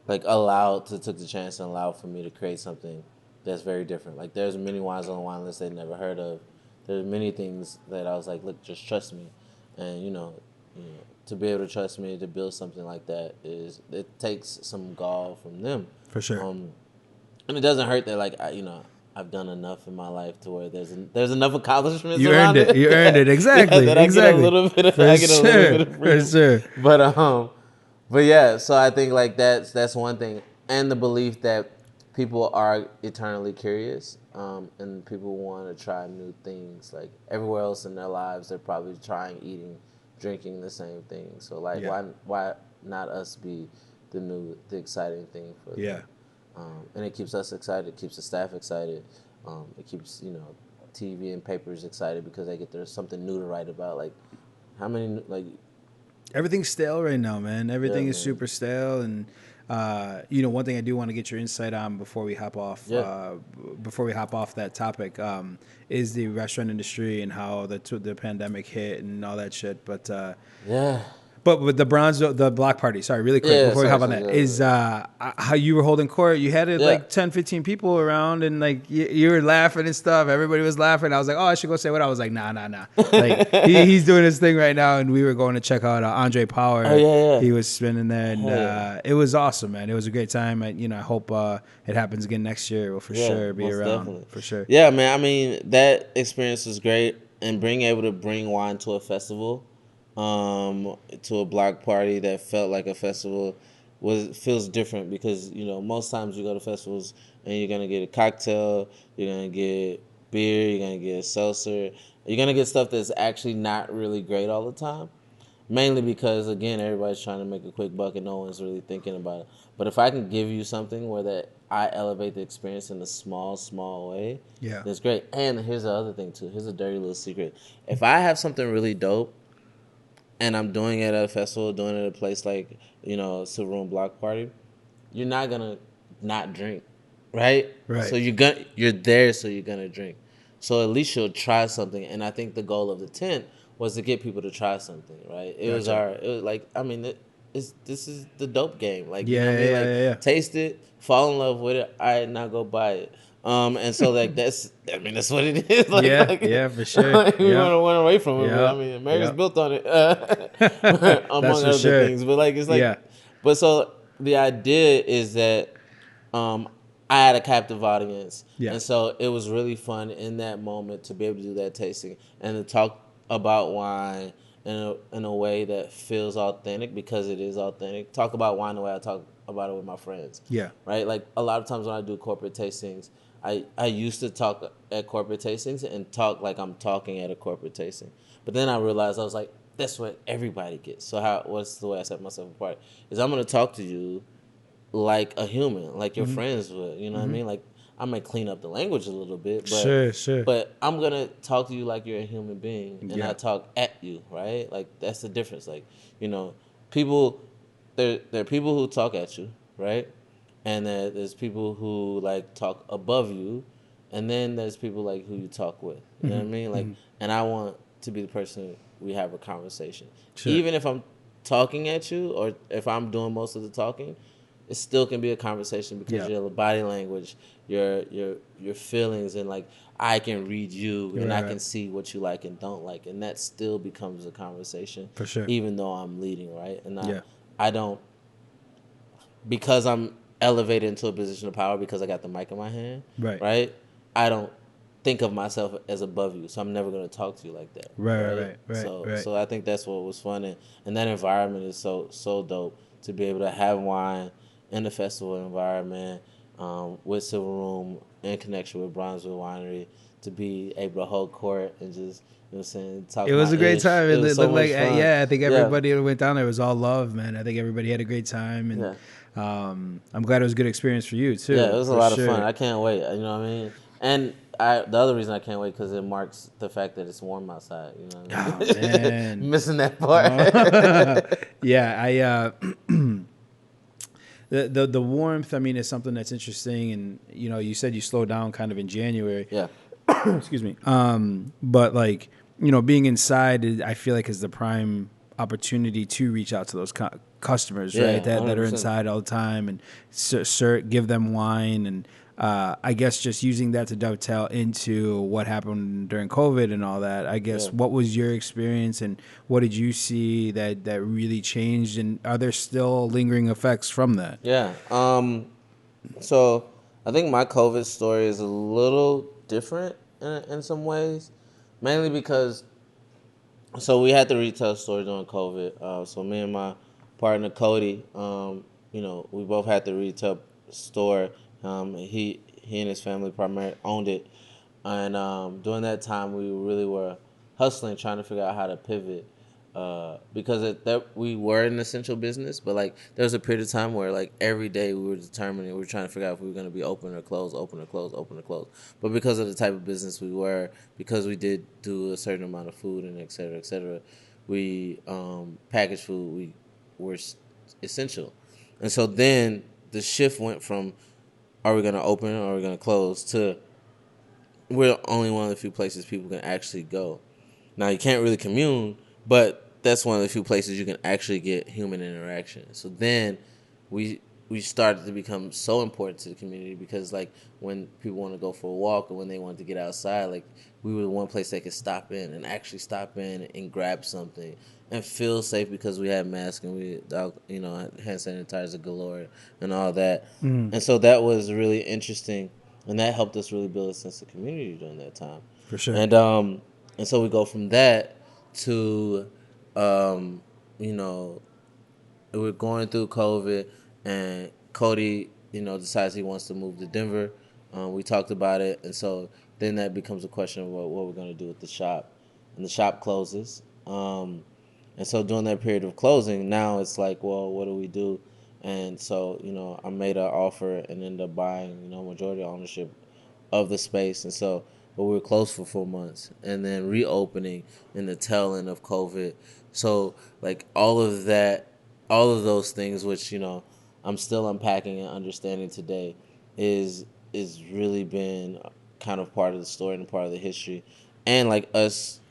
S3: took the chance and allowed for me to create something that's very different. Like, there's many wines on the wine list they'd never heard of. There's many things that I was like, look, just trust me. And, to be able to trust me to build something like that it takes some gall from them.
S4: For sure.
S3: And it doesn't hurt that, I've done enough in my life to where there's enough accomplishments around it.
S4: You earned it. Exactly.
S3: That
S4: exactly.
S3: I get a little bit of freedom.
S4: For sure.
S3: But yeah, so I think that's one thing. And the belief that people are eternally curious, and people want to try new things. Like, everywhere else in their lives, they're probably trying, eating, drinking the same thing. So why not us be the exciting thing for them?
S4: Yeah.
S3: And it keeps us excited. It keeps the staff excited. It keeps TV and papers excited because there's something new to write about. Like, how many
S4: everything's stale right now, man. Everything is super stale, and one thing I do want to get your insight on before we hop off that topic is the restaurant industry and how the pandemic hit and all that shit. But But with the block party, sorry, really quick before we hop on that, is how you were holding court. You had like 10, 15 people around, and like you were laughing and stuff. Everybody was laughing. I was like, oh, I should go say what. I was like, nah. Like he's doing his thing right now, and we were going to check out Andre Power.
S3: Oh, yeah.
S4: He was spinning there, and it was awesome, man. It was a great time. I hope it happens again next year. We'll for sure be around. Definitely. For sure.
S3: Yeah, man. I mean, that experience was great, and being able to bring wine to a festival. To a block party that felt like a festival feels different because most times you go to festivals and you're gonna get a cocktail, you're gonna get beer, you're gonna get a seltzer, you're gonna get stuff that's actually not really great all the time, mainly because again everybody's trying to make a quick buck and no one's really thinking about it. But if I can give you something where that I elevate the experience in a small way, that's great. And here's the other thing too. Here's a dirty little secret. If I have something really dope and I'm doing it at a festival, doing it at a place like, Silver Room Block Party, you're not gonna not drink, right?
S4: Right.
S3: So you're there, so you're gonna drink. So at least you'll try something. And I think the goal of the tent was to get people to try something, right? It was this is the dope game. Like, you
S4: Yeah,
S3: know what I mean?
S4: yeah,
S3: Like,
S4: yeah, yeah.
S3: taste it, fall in love with it. All right, now go buy it. And so like that's what it is. Like,
S4: Yeah,
S3: like,
S4: yeah, for sure.
S3: like, we
S4: Yeah.
S3: want to run away from it, but I
S4: Yeah,
S3: mean, America's
S4: yeah.
S3: built on it,
S4: That's
S3: among
S4: for
S3: other
S4: sure.
S3: things. But like, it's like,
S4: Yeah.
S3: but so the idea is that um, I had a captive audience,
S4: Yeah.
S3: and so it was really fun in that moment to be able to do that tasting and to talk about wine in a way that feels authentic because it is authentic. Talk about wine the way I talk about it with my friends.
S4: Yeah.
S3: Right. Like a lot of times when I do corporate tastings, I used to talk at corporate tastings and talk like I'm talking at a corporate tasting, but then I realized I was like, that's what everybody gets. So what's the way I set myself apart? Is I'm gonna talk to you like a human, like your friends would. You know what I mean? Like I might clean up the language a little bit, but
S4: Sure.
S3: but I'm gonna talk to you like you're a human being, and
S4: Yeah.
S3: I talk at you, right? Like that's the difference. Like, you know, people there are people who talk at you, right? And there's people who like talk above you, and then there's people like who you talk with. You know what I mean? Like, and I want to be the person we have a conversation,
S4: Sure.
S3: even if I'm talking at you or if I'm doing most of the talking. It still can be a conversation because
S4: Yeah.
S3: your body language, your feelings, and like I can read you and I
S4: Right.
S3: can see what you like and don't like, and that still becomes a conversation.
S4: For sure.
S3: Even though I'm leading, right? And
S4: Yeah.
S3: I don't, because I'm elevated into a position of power because I got the mic in my hand,
S4: Right.
S3: I don't think of myself as above you, so I'm never going to talk to you like that.
S4: Right.
S3: So I think that's what was fun, and that environment is so dope to be able to have wine in the festival environment, with Silver Room in connection with Bronzeville Winery, to be able to hold court and just, you know what I'm saying, talk.
S4: It was a great
S3: ish.
S4: time.
S3: It was
S4: It
S3: so
S4: looked
S3: much
S4: like,
S3: fun.
S4: yeah, I think everybody who went down there was all love, man. I think everybody had a great time, and I'm glad it was a good experience for you too.
S3: Yeah, it was a
S4: for
S3: lot
S4: sure.
S3: of fun. I can't wait. You know what I mean? And the other reason I can't wait because it marks the fact that it's warm outside. You know what I mean?
S4: Oh, man.
S3: Missing that part.
S4: Yeah, the warmth, I mean, is something that's interesting, and you know, you said you slowed down kind of in January.
S3: Yeah.
S4: Excuse me. But like, you know, being inside, I feel like is the prime opportunity to reach out to those customers,
S3: Yeah,
S4: right? That are
S3: 100%.
S4: inside all the time, and give them wine, and I guess just using that to dovetail into what happened during COVID and all that. I guess what was your experience, and what did you see that really changed, and are there still lingering effects from that?
S3: Yeah. So I think my COVID story is a little different in some ways, mainly because we had the retail store during COVID. So me and my partner Cody, you know, we both had the retail store. He and his family primarily owned it, and during that time we really were hustling, trying to figure out how to pivot. Because we were an essential business, but like there was a period of time where like every day we were determining, we were trying to figure out if we were going to be open or close, open or close, open or close. But because of the type of business we were, because we did do a certain amount of food and et cetera, we packaged food, we were essential. And so then the shift went from are we going to open or are we going to close to we're only one of the few places people can actually go. Now you can't really commune, but that's one of the few places you can actually get human interaction. So then we started to become so important to the community because like when people want to go for a walk or when they wanted to get outside, like we were the one place they could stop in and grab something and feel safe because we had masks and we, you know, hand sanitizer galore and all that. And so that was really interesting, and that helped us really build a sense of community during that time.
S4: For sure.
S3: And so we go from that to, you know, we're going through COVID, and Cody, you know, decides he wants to move to Denver. We talked about it, and so then that becomes a question of what we're going to do with the shop, and the shop closes. And so during that period of closing, now it's like, well, what do we do? And so, you know, I made an offer and ended up buying, you know, majority ownership of the space. And so, but we were closed for 4 months and then reopening in the tail end of COVID. So like all of those things, which, you know, I'm still unpacking and understanding today is really been kind of part of the story and part of the history. And like us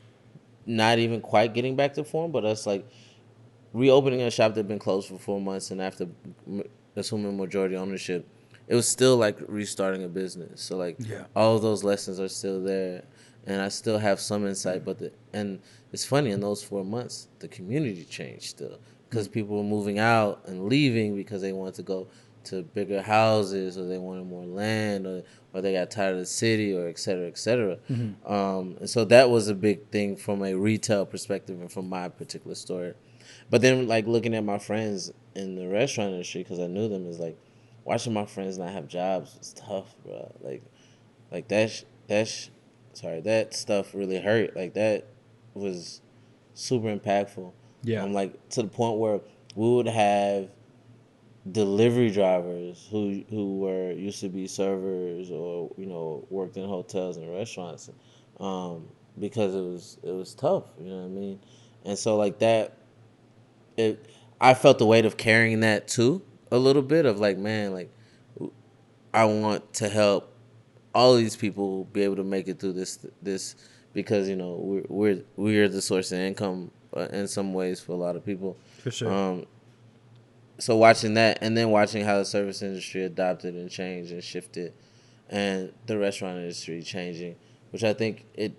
S3: not even quite getting back to form, but us like reopening a shop that had been closed for 4 months, and after assuming majority ownership, it was still like restarting a business. So like all of those lessons are still there, and I still have some insight. And it's funny, in those 4 months, the community changed still, because people were moving out and leaving because they wanted to go to bigger houses, or they wanted more land, or they got tired of the city, or et cetera, et cetera. And so that was a big thing from a retail perspective and from my particular store. But then, like, looking at my friends in the restaurant industry, because I knew them, is like watching my friends not have jobs was tough, bro. Like that stuff really hurt. Like, that was super impactful. Yeah. Like, to the point where we would have delivery drivers who were used to be servers, or worked in hotels and restaurants, because it was tough. You know what I mean? And so like that. I felt the weight of carrying that too, a little bit of like, man, like I want to help all these people be able to make it through this because we're the source of income in some ways for a lot of people. For sure. So watching that, and then watching how the service industry adopted and changed and shifted, and the restaurant industry changing, which I think it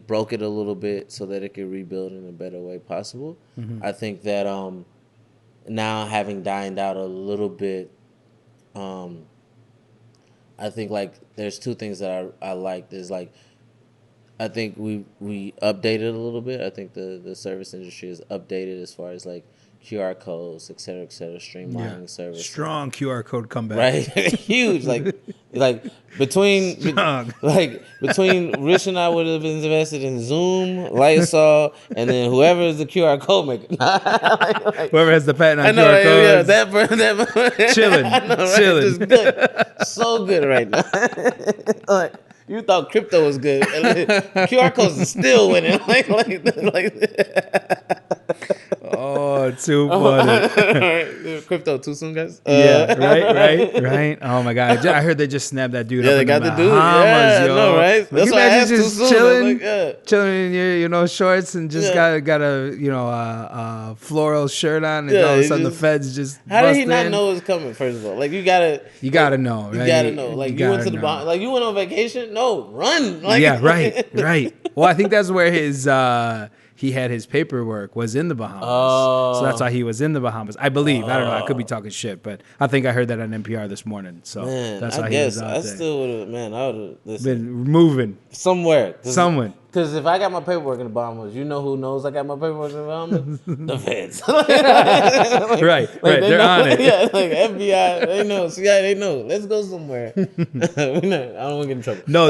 S3: broke it a little bit so that it could rebuild in a better way possible. I think that now having dined out a little bit, I think like there's two things that I like. There's like, I think we updated a little bit. I think the service industry is updated as far as like QR codes, et cetera, streamlining service.
S4: Strong QR code comeback.
S3: Right? Huge. Like between Rich and I would have invested in Zoom, Lysol, and then whoever is the QR code maker.
S4: Whoever has the patent on QR codes.
S3: Yeah, that chilling. I know, right? Chilling. Just good. So good right now. Like, you thought crypto was good. QR codes are still winning.
S4: Oh, too funny.
S3: Crypto too soon, guys.
S4: Yeah, right. Oh my God, I heard they just snapped that dude.
S3: Yeah,
S4: up
S3: they
S4: in
S3: got
S4: the
S3: the dude.
S4: Bahamas,
S3: Yeah,
S4: yo.
S3: I know, right? That's why I asked too soon.
S4: Chilling in your shorts and just got a floral shirt on, and all of a sudden the feds just.
S3: How did he not know it was coming? First of all, like you gotta know. Right? You gotta know. Like you went to the Bahamas. Like you went on vacation. No, run. Like,
S4: yeah, right. Well, I think that's where his. He had his paperwork was in the Bahamas. So that's why he was in the Bahamas. I believe. I don't know. I could be talking shit, but I think I heard that on NPR this morning. So that's how he was out there.
S3: Still would have, I would have
S4: been moving.
S3: Somewhere.
S4: Because
S3: if I got my paperwork in the Bahamas, you know who knows I got my paperwork in the Bahamas? The feds.
S4: Right. They're on it.
S3: Yeah, like FBI, they know. CIA, they know. Let's go somewhere. I don't want to get in trouble.
S4: No,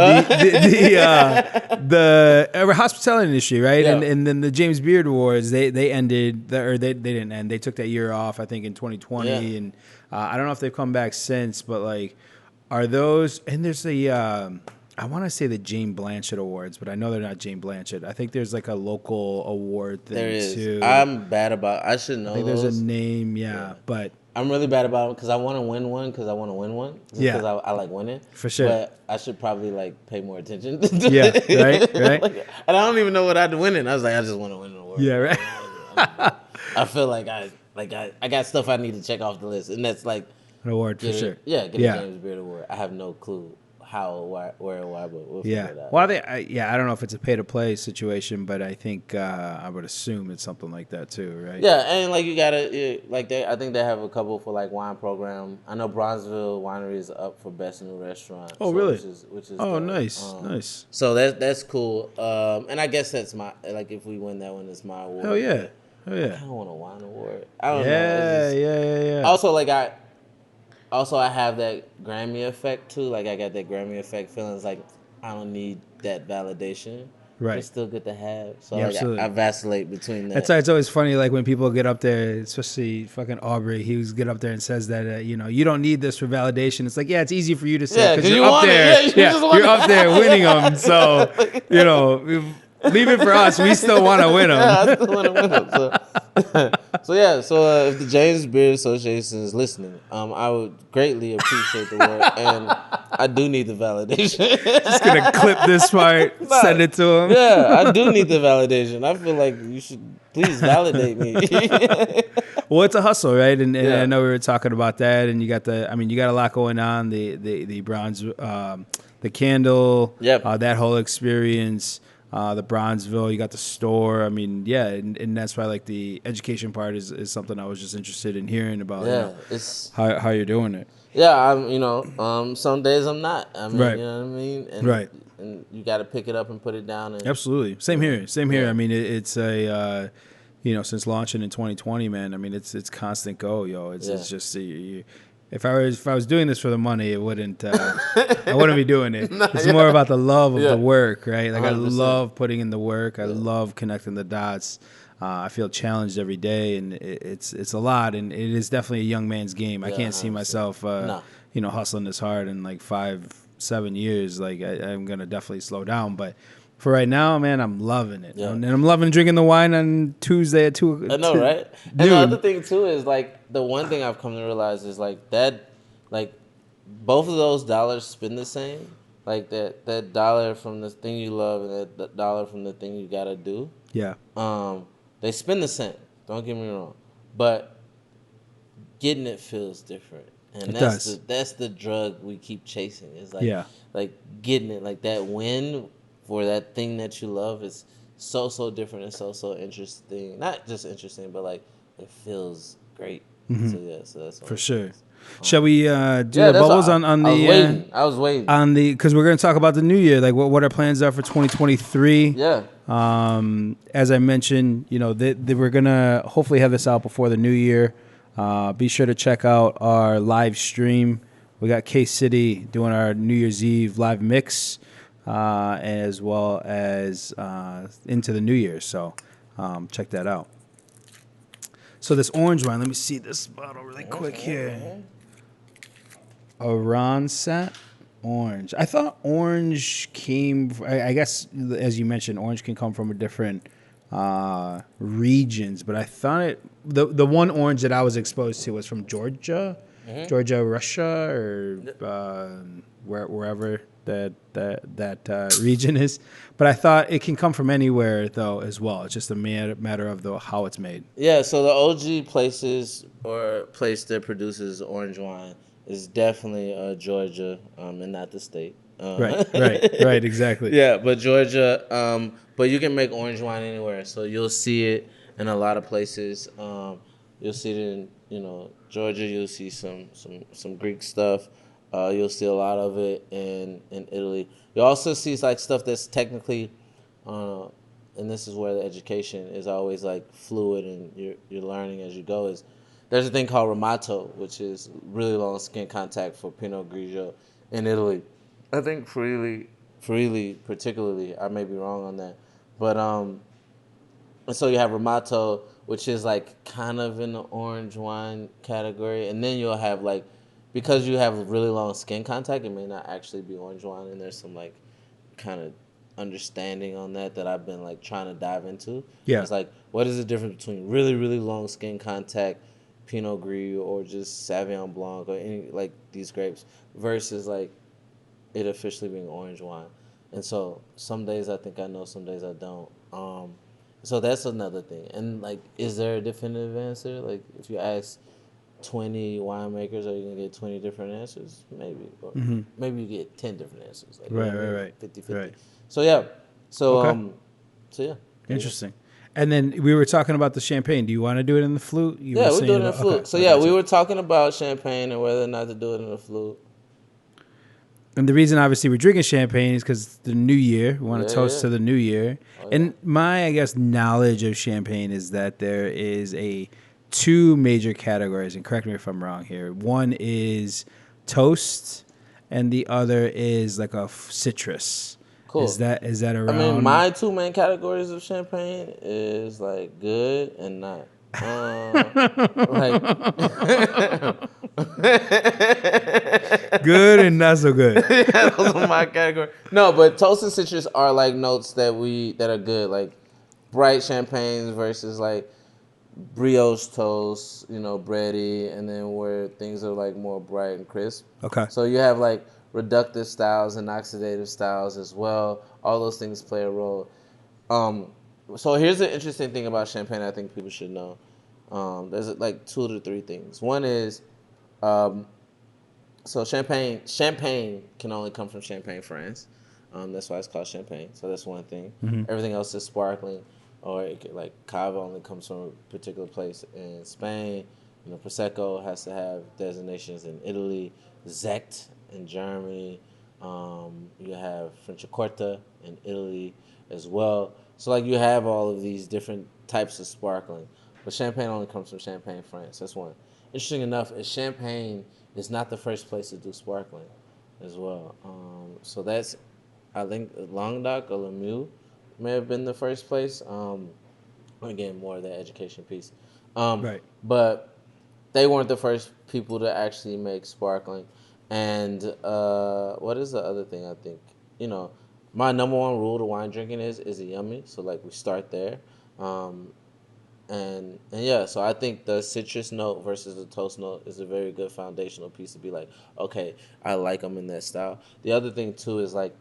S4: the hospitality industry, right? Yeah. And then the James Beard Awards, they ended, they didn't end. They took that year off, I think, in 2020. Yeah. And I don't know if they've come back since, but like, are those, and there's the, I want to say the Jane Blanchett Awards, but I know they're not Jane Blanchett. I think there's like a local award thing
S3: there is.
S4: Too.
S3: I'm bad about. I should know.
S4: I think
S3: those.
S4: There's a name, yeah, but
S3: I'm really bad about it because I want to win one. Because I like winning.
S4: For sure.
S3: But I should probably like pay more attention.
S4: Yeah, right.
S3: Like, and I don't even know what I'd win in. I was like, I just want to win an award.
S4: Yeah, right.
S3: I feel like I got stuff I need to check off the list, and that's like
S4: an award for sure.
S3: Yeah, get a James Beard Award. I have no clue how, where, and why, but we'll figure it out.
S4: Well, I don't know if it's a pay-to-play situation, but I think I would assume it's something like that too, right?
S3: Yeah, and like you gotta I think they have a couple for like wine program. I know Bronzeville Winery is up for best new restaurant.
S4: Oh, really?
S3: Which is
S4: oh, nice.
S3: So that's cool. And I guess that's my if we win that one, it's my award.
S4: Oh yeah.
S3: I don't want a wine award. I don't
S4: know. Yeah.
S3: Also, I have that Grammy effect too. Like I got that Grammy effect feelings. Like I don't need that validation.
S4: Right.
S3: It's still good to have. So
S4: yeah,
S3: I vacillate between that.
S4: That's why it's always funny. Like when people get up there, especially fucking Aubrey, he was get up there and says that you don't need this for validation. It's like it's easy for you to say because you're up there. You're up there winning them. So leave it for us. We still want to win them.
S3: Yeah, I still want to win them. if the James Beard Association is listening, I would greatly appreciate the work, and I do need the validation.
S4: Just gonna clip this part, send it to him.
S3: Yeah, I do need the validation. I feel like you should please validate me.
S4: Well, it's a hustle, right? And
S3: Yeah.
S4: I know we were talking about that, and you got a lot going on. The bronze, the candle,
S3: Yep.
S4: that whole experience, the Bronzeville. You got the store. I mean, yeah, and that's why like the education part is something I was just interested in hearing about.
S3: Yeah,
S4: you know,
S3: it's
S4: how you're doing it.
S3: yeah. Some days I'm not. I mean,
S4: Right.
S3: you know what I mean. And,
S4: Right.
S3: And you got to pick it up and put it down. And
S4: Absolutely. Same here.
S3: Yeah.
S4: I mean, it's a, since launching in 2020, man, I mean, it's constant go, yo. It's just, if I was doing this for the money, it wouldn't, I wouldn't be doing it. It's more about the love of the work, right? Like 100%. I love putting in the work. I love connecting the dots. I feel challenged every day, and it's a lot, and it is definitely a young man's game. I can't see myself, hustling this hard in like 5-7 years. Like I'm gonna definitely slow down, but for right now, man, I'm loving it, and I'm loving drinking the wine on Tuesday at 2.
S3: I know, right? And the other thing too is like the one thing I've come to realize is like that, like both of those dollars spend the same. Like that dollar from the thing you love and that dollar from the thing you gotta do.
S4: Yeah.
S3: They spend the same. Don't get me wrong, but getting it feels different, and that's the drug we keep chasing. It's like getting it, like that win for that thing that you love is so different and so interesting. Not just interesting, but like it feels great.
S4: Mm-hmm.
S3: So that's
S4: for sure. Shall we do the bubbles on the?
S3: I was waiting
S4: on the, because we're going to talk about the new year, like what our plans are for 2023.
S3: Yeah.
S4: As I mentioned, we're going to hopefully have this out before the new year. Be sure to check out our live stream. We got K-City doing our New Year's Eve live mix, as well as into the new year. So check that out. So this orange wine, let me see this bottle really quick here. Aransat orange. I thought orange came, I guess, as you mentioned, orange can come from a different regions, but I thought the one orange that I was exposed to was from Georgia, Georgia, Russia, or wherever that region is. But I thought it can come from anywhere though as well. It's just a matter of how it's made.
S3: Yeah, so the OG place that produces orange wine is definitely Georgia, and not the state.
S4: Right, exactly.
S3: Yeah, but Georgia. But you can make orange wine anywhere, so you'll see it in a lot of places. You'll see it in Georgia. You'll see some Greek stuff. You'll see a lot of it in Italy. You also see like stuff that's technically, and this is where the education is always like fluid and you're learning as you go. There's a thing called Ramato, which is really long skin contact for Pinot Grigio in Italy. I think Friuli particularly, I may be wrong on that, but and so you have Ramato, which is like kind of in the orange wine category, and then you'll have like, because you have really long skin contact, it may not actually be orange wine, and there's some like kind of understanding on that I've been like trying to dive into.
S4: Yeah,
S3: it's like, what is the difference between really really long skin contact Pinot Gris or just Sauvignon Blanc or any like these grapes versus like it officially being orange wine. And so some days I think I know, some days I don't. So that's another thing. And like, is there a definitive answer? Like, if you ask 20 winemakers, are you gonna get 20 different answers? Maybe, or maybe you get 10 different answers. Like,
S4: right.
S3: 50-50.
S4: Right.
S3: So yeah. So
S4: okay.
S3: So yeah.
S4: Interesting. And then we were talking about the champagne. Do you want to do it in the flute?
S3: Yeah, we're doing it in the flute. Okay. So yeah, we were talking about champagne and whether or not to do it in the flute.
S4: And the reason, obviously, we're drinking champagne is because the new year. We want to toast to the new year. Oh, and my, I guess, knowledge of champagne is that there is two major categories, and correct me if I'm wrong here. One is toast, and the other is like a citrus. Cool. Is that around?
S3: I mean, my two main categories of champagne is like good and not.
S4: Good and not so good.
S3: Yeah, those are my category. No, but toast and citrus are like notes that are good, like bright champagnes versus like brioche toast, bready, and then where things are like more bright and crisp.
S4: Okay.
S3: So you have like reductive styles and oxidative styles as well. All those things play a role. So here's the interesting thing about champagne I think people should know. There's like 2 to 3 things. One is, so champagne can only come from Champagne, France. That's why it's called champagne. So that's one thing. Everything else is sparkling, or like cava only comes from a particular place in Spain. Prosecco has to have designations in Italy, Sekt in Germany. You have Franciacorta in Italy as well. So like you have all of these different types of sparkling, but champagne only comes from Champagne, France. That's one. Interesting enough, is Champagne is not the first place to do sparkling as well. So that's, I think, Languedoc or Lemieux may have been the first place. Again, more of the education piece.
S4: Right.
S3: But they weren't the first people to actually make sparkling. And what is the other thing I think? My number one rule to wine drinking is it yummy? So like we start there. And yeah, so I think the citrus note versus the toast note is a very good foundational piece to be like, okay, I like them in that style. The other thing too is like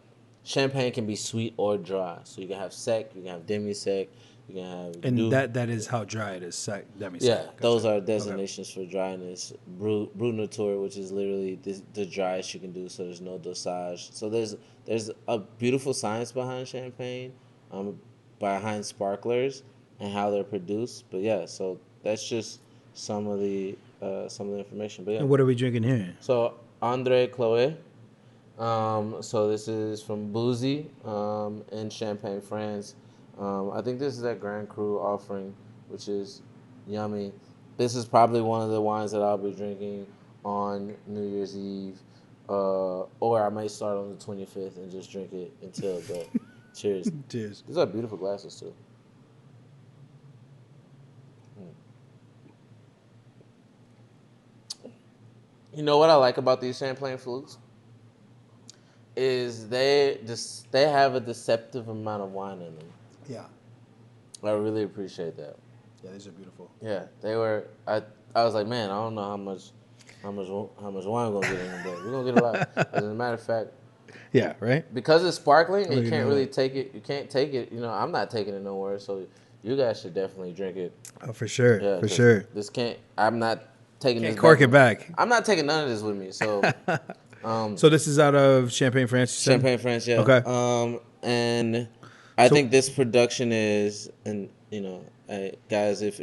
S3: champagne can be sweet or dry. So you can have sec, you can have demi-sec, you can have
S4: And that is how dry it is. Demi-sec.
S3: yeah,
S4: Gotcha.
S3: those are designations for dryness. Brut Nature, which is literally the driest you can do, so there's no dosage. So there's a beautiful science behind champagne, behind sparklers and how they're produced. But yeah, so that's just some of the information. But yeah,
S4: And what are we drinking here?
S3: so Andre Clouet. So this is from Boozy in Champagne, France. I think this is that Grand Cru offering, which is yummy. This is probably one of the wines that I'll be drinking on New Year's Eve, or I might start on the 25th and just drink it until. But cheers.
S4: Cheers.
S3: These are beautiful glasses too. You know what I like about these Champagne flutes? Is they have a deceptive amount of wine in them.
S4: Yeah.
S3: I really appreciate that.
S4: Yeah, these are beautiful.
S3: Yeah, they were. I was like, man, I don't know how much wine we're gonna get in them, but we're gonna get a lot. As a matter of fact,
S4: Yeah, right?
S3: because it's sparkling, you
S4: you
S3: can't
S4: know
S3: really
S4: that.
S3: take it. You can't take it. I'm not taking it nowhere. So you guys should definitely drink it.
S4: Oh, for sure.
S3: Yeah,
S4: For
S3: 'cause
S4: sure.
S3: This can't. I'm not taking
S4: Can't
S3: this.
S4: cork it back.
S3: I'm not taking none of this with me. So.
S4: So this is out of Champagne, France, you said?
S3: Champagne, France, yeah.
S4: Okay.
S3: And I think this production is, and guys, if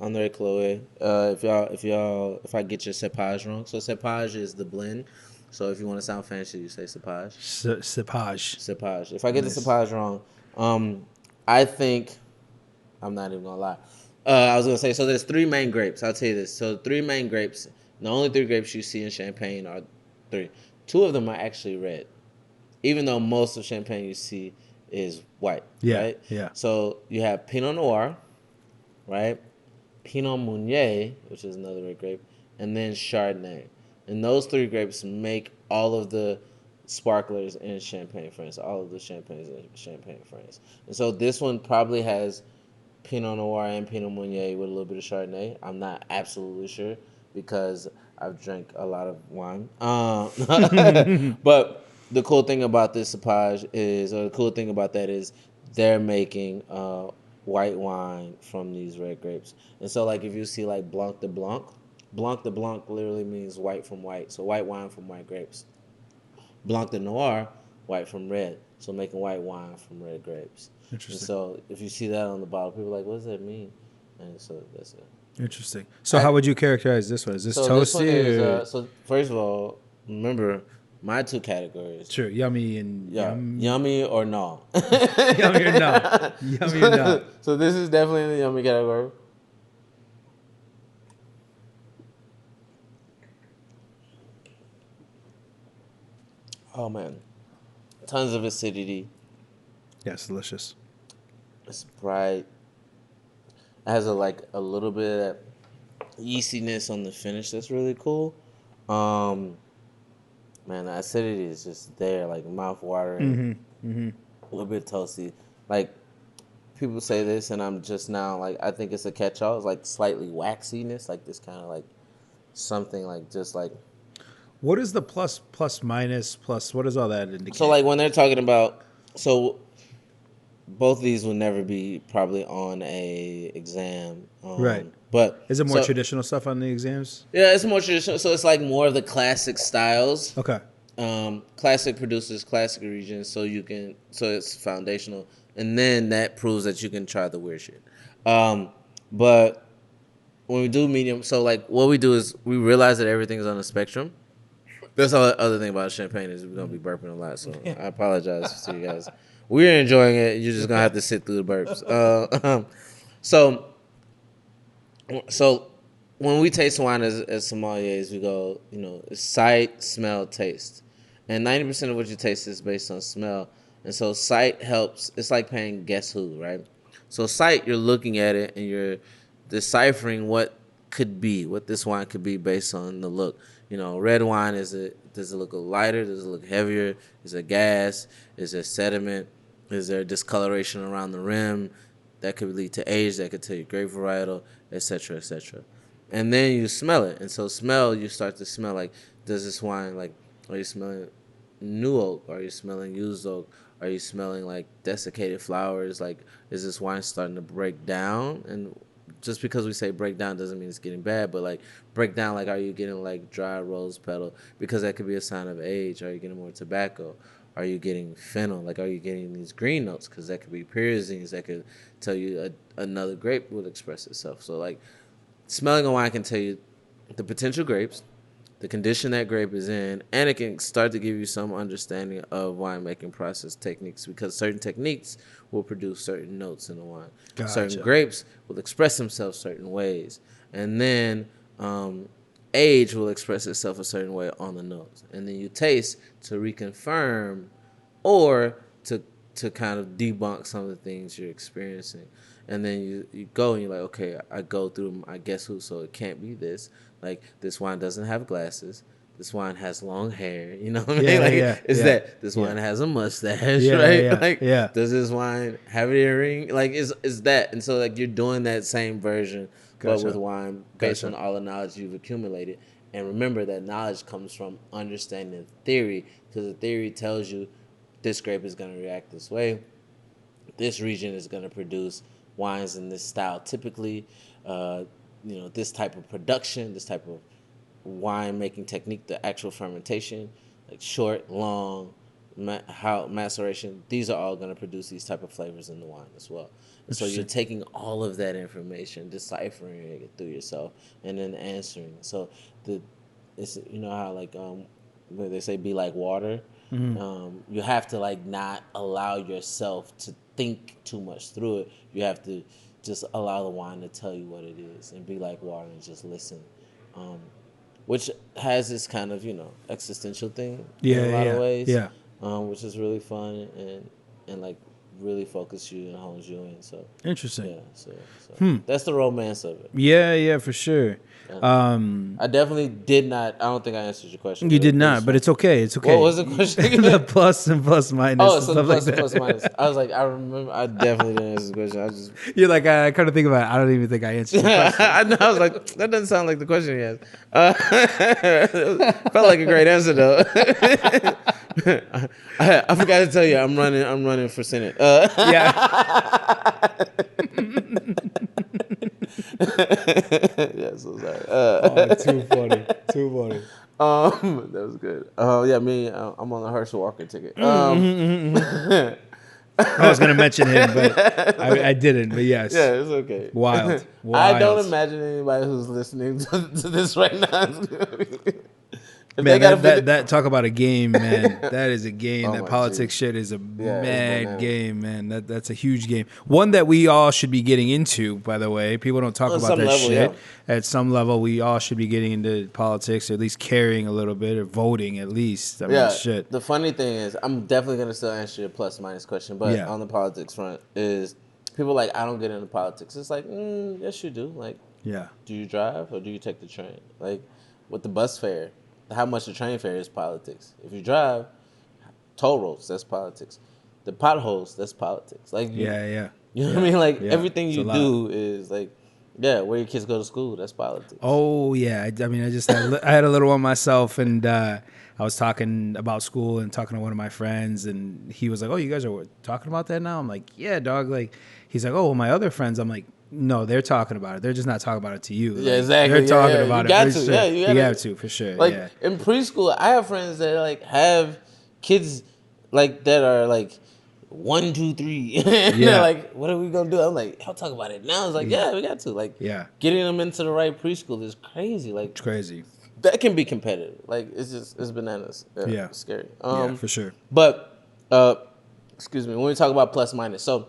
S3: Andre Chloe, if I get your cepage wrong, so cepage is the blend. So if you want to sound fancy, you say cepage.
S4: Cepage.
S3: Cepage. If I get the cepage wrong, I think I'm not even gonna lie. I was gonna say, so there's 3 main grapes. I'll tell you this. So 3 main grapes. The only 3 grapes you see in Champagne are 3. 2 of them are actually red, even though most of Champagne you see is white.
S4: Yeah,
S3: Right.
S4: yeah.
S3: So you have Pinot Noir, right? Pinot Meunier, which is another red grape, and then Chardonnay. And those 3 grapes make all of the sparklers in Champagne, France. All of the champagnes in Champagne, France. And so this one probably has Pinot Noir and Pinot Meunier with a little bit of Chardonnay. I'm not absolutely sure because I've drank a lot of wine. But the cool thing about this cepage is, or the cool thing about that is, they're making white wine from these red grapes. And so, like, if you see like Blanc de Blanc literally means white from white. So white wine from white grapes. Blanc de Noir, white from red. So making white wine from red grapes.
S4: Interesting.
S3: And so if you see that on the bottle, people are like, what does that mean? And so that's it.
S4: Interesting. So how would you characterize this one? Is this
S3: So
S4: toasty?
S3: this one is,
S4: or?
S3: so first of all, remember my 2 categories.
S4: Sure, yummy and
S3: Yummy or no.
S4: yummy or not. Yummy or not.
S3: So this is definitely in the yummy category. Oh man, tons of acidity.
S4: Yeah, it's delicious.
S3: It's bright. It has a little bit of that yeastiness on the finish. That's really cool. Man, the acidity is just there, like mouth watering. A little bit toasty. Like people say this, and I'm just now like, I think it's a catch-all. It's like slightly waxiness, like this kind of like something like just like.
S4: What is the plus, minus, plus? What does all that indicate?
S3: So like when they're talking about, so both of these will never be probably on a exam,
S4: right?
S3: But
S4: is it more traditional stuff on the exams?
S3: Yeah, it's more traditional. So it's like more of the classic styles.
S4: Okay.
S3: Classic producers, classic regions, so it's foundational, and then that proves that you can try the weird shit. But when we do medium, so like what we do is we realize that everything is on a spectrum. That's the other thing about champagne is we're gonna be burping a lot, so I apologize to you guys. We're enjoying it. You're just gonna have to sit through the burps. So when we taste wine as sommeliers, we go, it's sight, smell, taste. And 90% of what you taste is based on smell. And so sight helps. It's like playing Guess Who, right? So sight, you're looking at it and you're deciphering what this wine could be based on the look. Red wine, does it look lighter? Does it look heavier? Is there gas? Is there sediment? Is there discoloration around the rim? That could lead to age. That could tell you grape varietal, et cetera, et cetera. And then you smell it. And so you start to smell like, does this wine, like, are you smelling new oak? Are you smelling used oak? Are you smelling like desiccated flowers? Like, is this wine starting to break down? And just because we say break down doesn't mean it's getting bad, but like break down, like, are you getting like dry rose petal? Because that could be a sign of age. Are you getting more tobacco? Are you getting fennel? Like, are you getting these green notes? Because that could be pyrazines. That could tell you another grape will express itself. So like smelling a wine can tell you the potential grapes, the condition that grape is in, and it can start to give you some understanding of winemaking process techniques, because certain techniques will produce certain notes in the wine.
S4: Gotcha.
S3: Certain grapes will express themselves certain ways. And then age will express itself a certain way on the nose. And then you taste to reconfirm or to kind of debunk some of the things you're experiencing. And then you go and you're like, okay, I go through my Guess Who, so it can't be this. Like, this wine doesn't have glasses. This wine has long hair. You know what I mean? Like, that this wine has a mustache, right? Does this wine have an earring? Like, is that? And so, like, you're doing that same version, but with wine based on all the knowledge you've accumulated. And remember that knowledge comes from understanding the theory, because the theory tells you this grape is going to react this way. This region is going to produce wines in this style typically. This type of production, this type of wine making technique, the actual fermentation, like short, long, maceration, these are all going to produce these type of flavors in the wine as well. And so you're taking all of that information, deciphering it through yourself, and then answering. So it's how like where they say be like water. Mm-hmm. You have to like not allow yourself to think too much through it. You have to just allow the wine to tell you what it is, and be like water and just listen. Which has this kind of existential thing in a lot of ways. Yeah. Which is really fun and like really focuses you and hones you in. So
S4: interesting.
S3: Yeah. So that's the romance of it.
S4: Yeah, for sure.
S3: I definitely did not. I don't think I answered your question.
S4: You did not, but it's okay. It's okay.
S3: What was the question?
S4: The plus and plus minus.
S3: Oh, so the plus and plus minus. I was like, I remember. I definitely didn't answer the question.
S4: You're like, I kind of think about it. I don't even think I answered the question.
S3: I know. I was like, that doesn't sound like the question he asked. Felt like a great answer though. I forgot to tell you, I'm running for Senate. Yeah, so sorry.
S4: Too funny.
S3: That was good. I'm on the Herschel Walker ticket.
S4: I was going to mention him, but I didn't. But yes.
S3: Yeah, it's okay.
S4: Wild.
S3: I don't imagine anybody who's listening to this right now.
S4: Man, that talk about a game, man. That is a game. That politics shit is a mad game, man. That's a huge game. One that we all should be getting into, by the way. People don't talk about that shit. Yeah. At some level, we all should be getting into politics, or at least caring a little bit, or voting at least. I mean, shit.
S3: The funny thing is, I'm definitely going to still answer your plus minus question, but on the politics front is people like, I don't get into politics. It's like, yes, you do. Like, do you drive or do you take the train? Like, with the bus fare, how much the train fare is politics. If you drive, toll roads, that's politics. The potholes, that's politics. Like You know what I mean? Like
S4: Yeah.
S3: everything
S4: It's
S3: you
S4: a lot.
S3: do is like, yeah, where your kids go to school, that's politics.
S4: Oh yeah, I mean, I had a little one myself, and I was talking about school and talking to one of my friends, and he was like, "Oh, you guys are talking about that now?" I'm like, "Yeah, dog." Like, he's like, "Oh, well, my other friends." I'm like, "No, they're talking about it. They're just not talking about it to you."
S3: Yeah,
S4: Like,
S3: exactly.
S4: They're talking
S3: You
S4: about
S3: got
S4: it for
S3: to.
S4: sure.
S3: Yeah,
S4: You
S3: gotta,
S4: have to for sure.
S3: Like
S4: Yeah.
S3: in preschool, I have friends that like have kids like that are like 1, 2, 3. And
S4: Yeah.
S3: they're like, what are we gonna do? I'm like, I'll talk about it now. It's like, yeah, we got to. Like,
S4: Yeah.
S3: getting them into the right preschool is crazy. Like,
S4: It's crazy.
S3: that can be competitive. Like, it's bananas.
S4: Yeah.
S3: It's scary.
S4: Yeah, for sure.
S3: But excuse me, when we talk about plus minus, so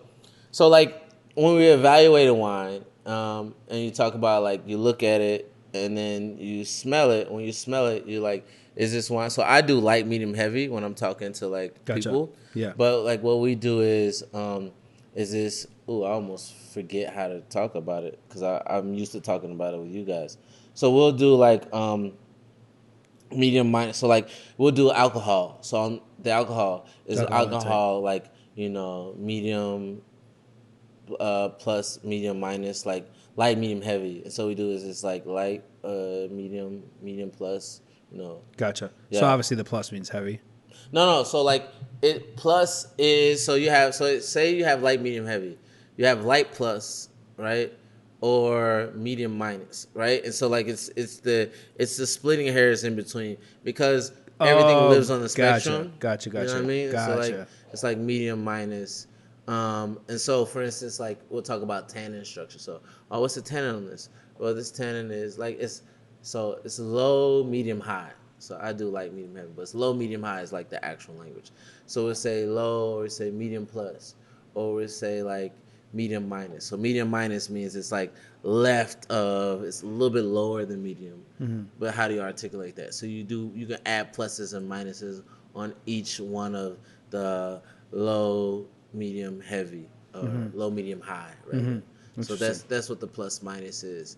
S3: like when we evaluate a wine, and you talk about like you look at it and then you smell it. When you smell it, you're like, is this wine? So I do light, medium, heavy when I'm talking to like
S4: Gotcha.
S3: people.
S4: Yeah.
S3: But like what we do is this? Ooh, I almost forget how to talk about it because I'm used to talking about it with you guys. So we'll do like medium minus. So like we'll do alcohol. So the alcohol is alcohol like medium plus medium minus, like light, medium, heavy. And so we do is it's like light, medium, medium plus.
S4: Gotcha.
S3: Yeah.
S4: So obviously the plus means heavy.
S3: No. So like it plus is say you have light, medium, heavy. You have light plus, right? Or medium minus, right? And so like it's the splitting hairs in between because everything lives on the spectrum.
S4: Gotcha.
S3: You know what I mean?
S4: Gotcha.
S3: So like it's like medium minus. And so for instance, like we'll talk about tannin structure. So what's the tannin on this? Well, this tannin is like it's low, medium, high. So I do like medium heavy, but it's low, medium, high is like the actual language. So we'll say low, or we say medium plus, or we say like medium minus. So medium minus means it's like it's a little bit lower than medium. Mm-hmm. But how do you articulate that? So you can add pluses and minuses on each one of the low, medium, heavy, or low, medium, high, right? Mm-hmm. So that's what the plus minus is.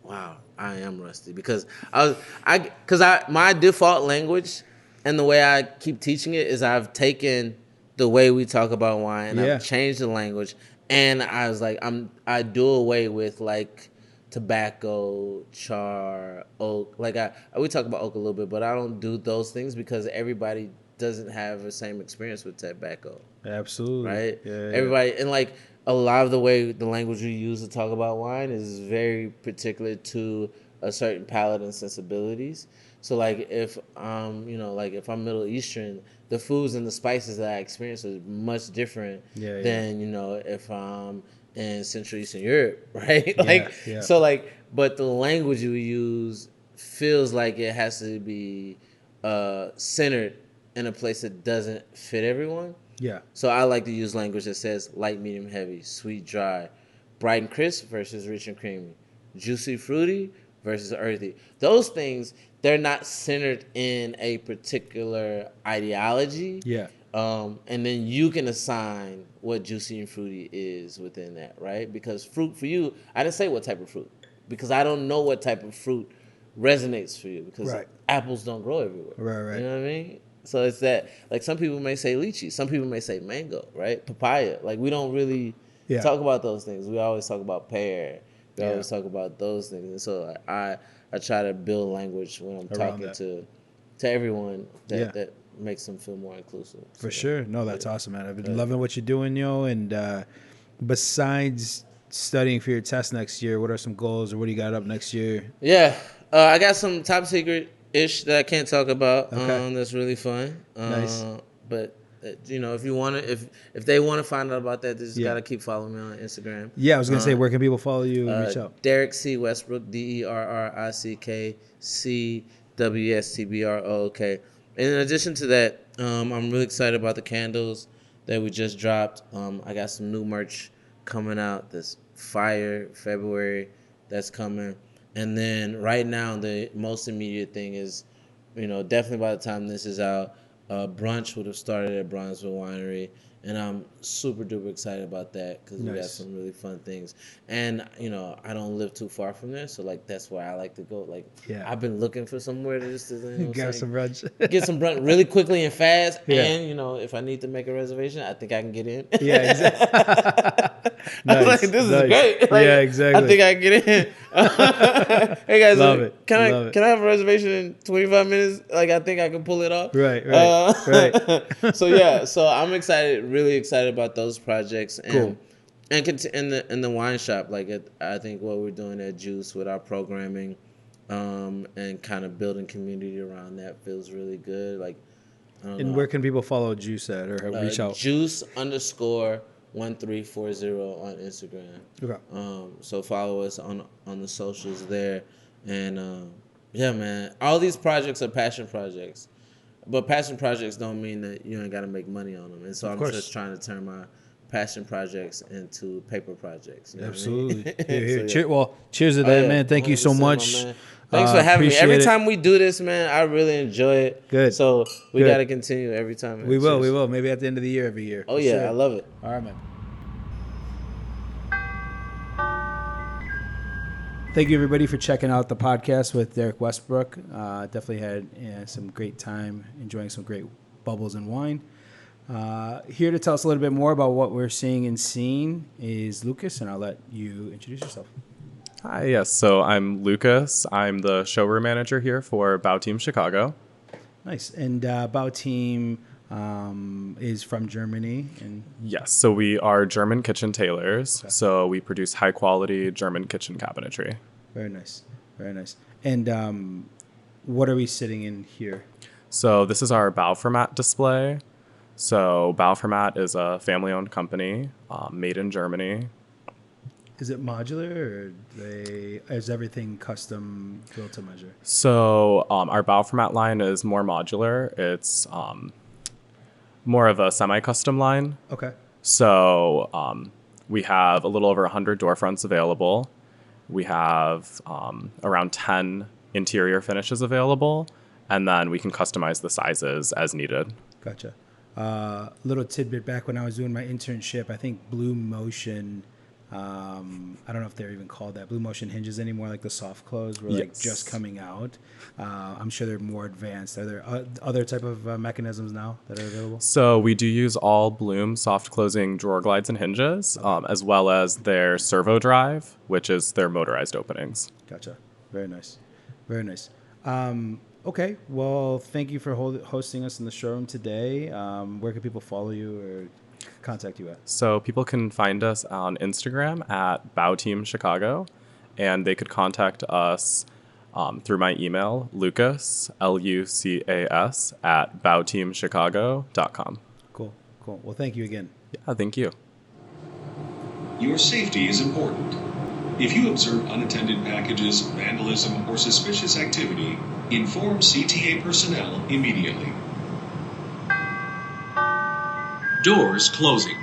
S3: Wow, I am rusty because my default language and the way I keep teaching it is I've taken the way we talk about wine and I've changed the language, and I was like I do away with like tobacco, char, oak. Like we talk about oak a little bit, but I don't do those things because everybody doesn't have the same experience with tobacco.
S4: Absolutely.
S3: Right?
S4: Yeah.
S3: Everybody, and like a lot of the way the language we use to talk about wine is very particular to a certain palate and sensibilities. So like if if I'm Middle Eastern, the foods and the spices that I experience are much different than if I'm in Central Eastern Europe, right? So like, but the language we use feels like it has to be centered in a place that doesn't fit everyone.
S4: Yeah.
S3: So I like to use language that says light, medium, heavy, sweet, dry, bright and crisp versus rich and creamy, juicy, fruity versus earthy. Those things, they're not centered in a particular ideology.
S4: Yeah.
S3: And then you can assign what juicy and fruity is within that, right? Because fruit for you, I didn't say what type of fruit because I don't know what type of fruit resonates for you because apples don't grow everywhere.
S4: Right.
S3: You know what I mean? So it's that, like some people may say lychee, some people may say mango, right? Papaya. Like we don't really talk about those things. We always talk about pear. We always talk about those things. And so I try to build language when I'm talking to everyone that makes them feel more inclusive.
S4: For sure. No, that's awesome, man. I've been loving what you're doing, and besides studying for your test next year, what are some goals or what do you got up next year?
S3: Yeah. I got some top secret-ish that I can't talk about. That's really fun.
S4: Nice.
S3: But if you want to, if they want to find out about that, they just gotta keep following me on Instagram.
S4: Yeah, I was gonna say, where can people follow you and reach out?
S3: Derrick C Westbrook, DerrickC CWSTBROOK. And in addition to that, I'm really excited about the candles that we just dropped. I got some new merch coming out. This fire February that's coming. And then right now, the most immediate thing is, definitely by the time this is out, brunch would have started at Bronzeville Winery. And I'm super duper excited about that because we got
S4: Nice.
S3: some really fun things. And, you know, I don't live too far from there. So, like, that's where I like to go. Like,
S4: Yeah.
S3: I've been looking for somewhere to just, you know what I'm
S4: Got
S3: saying?
S4: some brunch.
S3: Get some brunch really quickly and fast.
S4: Yeah.
S3: And, you know, if I need to make a reservation, I think I can get in.
S4: Yeah, exactly.
S3: I was like, this is great. Like,
S4: Yeah, exactly.
S3: I think I can get in. Hey, guys,
S4: Love it.
S3: Can
S4: Love it.
S3: I have a reservation in 25 minutes? Like, I think I can pull it off.
S4: Right. Right.
S3: So yeah, so I'm excited, really excited about those projects, and
S4: Cool.
S3: and in the wine shop. Like I think what we're doing at Juice with our programming, and kind of building community around that feels really good. Like, I don't
S4: And
S3: know.
S4: where can people follow Juice at or reach out?
S3: Juice_1340 on Instagram.
S4: Okay.
S3: So follow us on the socials there, and yeah, man, all these projects are passion projects. But passion projects don't mean that you ain't got to make money on them. And so I'm
S4: course.
S3: just trying to turn my passion projects into paper projects. You know
S4: Absolutely.
S3: What I mean?
S4: Here.
S3: So, yeah.
S4: Cheers to
S3: Oh,
S4: that,
S3: yeah,
S4: man. Thank you so
S3: 100%, my
S4: much.
S3: man. Thanks for having me.
S4: Appreciate
S3: Every
S4: it.
S3: time we do this, man, I really enjoy it.
S4: Good.
S3: So we
S4: Good.
S3: got to continue every time. Man.
S4: We will.
S3: Cheers.
S4: We will. Maybe at the end of the year, every year.
S3: Oh,
S4: For
S3: yeah.
S4: sure.
S3: I love it.
S4: All right, man. Thank you, everybody, for checking out the podcast with Derrick Westbrook. Definitely had some great time enjoying some great bubbles and wine. Here to tell us a little bit more about what we're seeing and seeing is Lucas, and I'll let you introduce yourself.
S2: Hi, yes. So I'm Lucas. I'm the showroom manager here for BauTeam Chicago.
S4: Nice. And BauTeam is from Germany. And
S2: Yes, so we are German kitchen tailors. So we produce high quality German kitchen cabinetry.
S4: very nice. Very nice. And what are we sitting in here?
S2: So this is our Bauformat display. So Bauformat is a family-owned company made in Germany.
S4: Is it modular, or is everything custom built to measure?
S2: So our Bauformat line is more modular. It's more of a semi-custom line.
S4: Okay.
S2: So we have a little over 100 door fronts available. We have around 10 interior finishes available, and then we can customize the sizes as needed.
S4: Gotcha. Little tidbit, back when I was doing my internship, I think Blue Motion, I don't know if they're even called that, Blue Motion hinges anymore, like the soft close were like
S2: Yes.
S4: just coming out. I'm sure they're more advanced. Are there other type of mechanisms now that are available?
S2: So we do use all Bloom soft closing drawer glides and hinges, as well as their servo drive, which is their motorized openings.
S4: Gotcha. Very nice. Very nice. Okay. Well, thank you for hosting us in the showroom today. Where can people follow you or contact you at?
S2: So people can find us on Instagram at BauTeam Chicago, and they could contact us through my email, Lucas, Lucas, at BauTeamChicago.com.
S4: Cool. Well, thank you again.
S2: Yeah, thank you.
S1: Your safety is important. If you observe unattended packages, vandalism, or suspicious activity, inform CTA personnel immediately. Doors closing.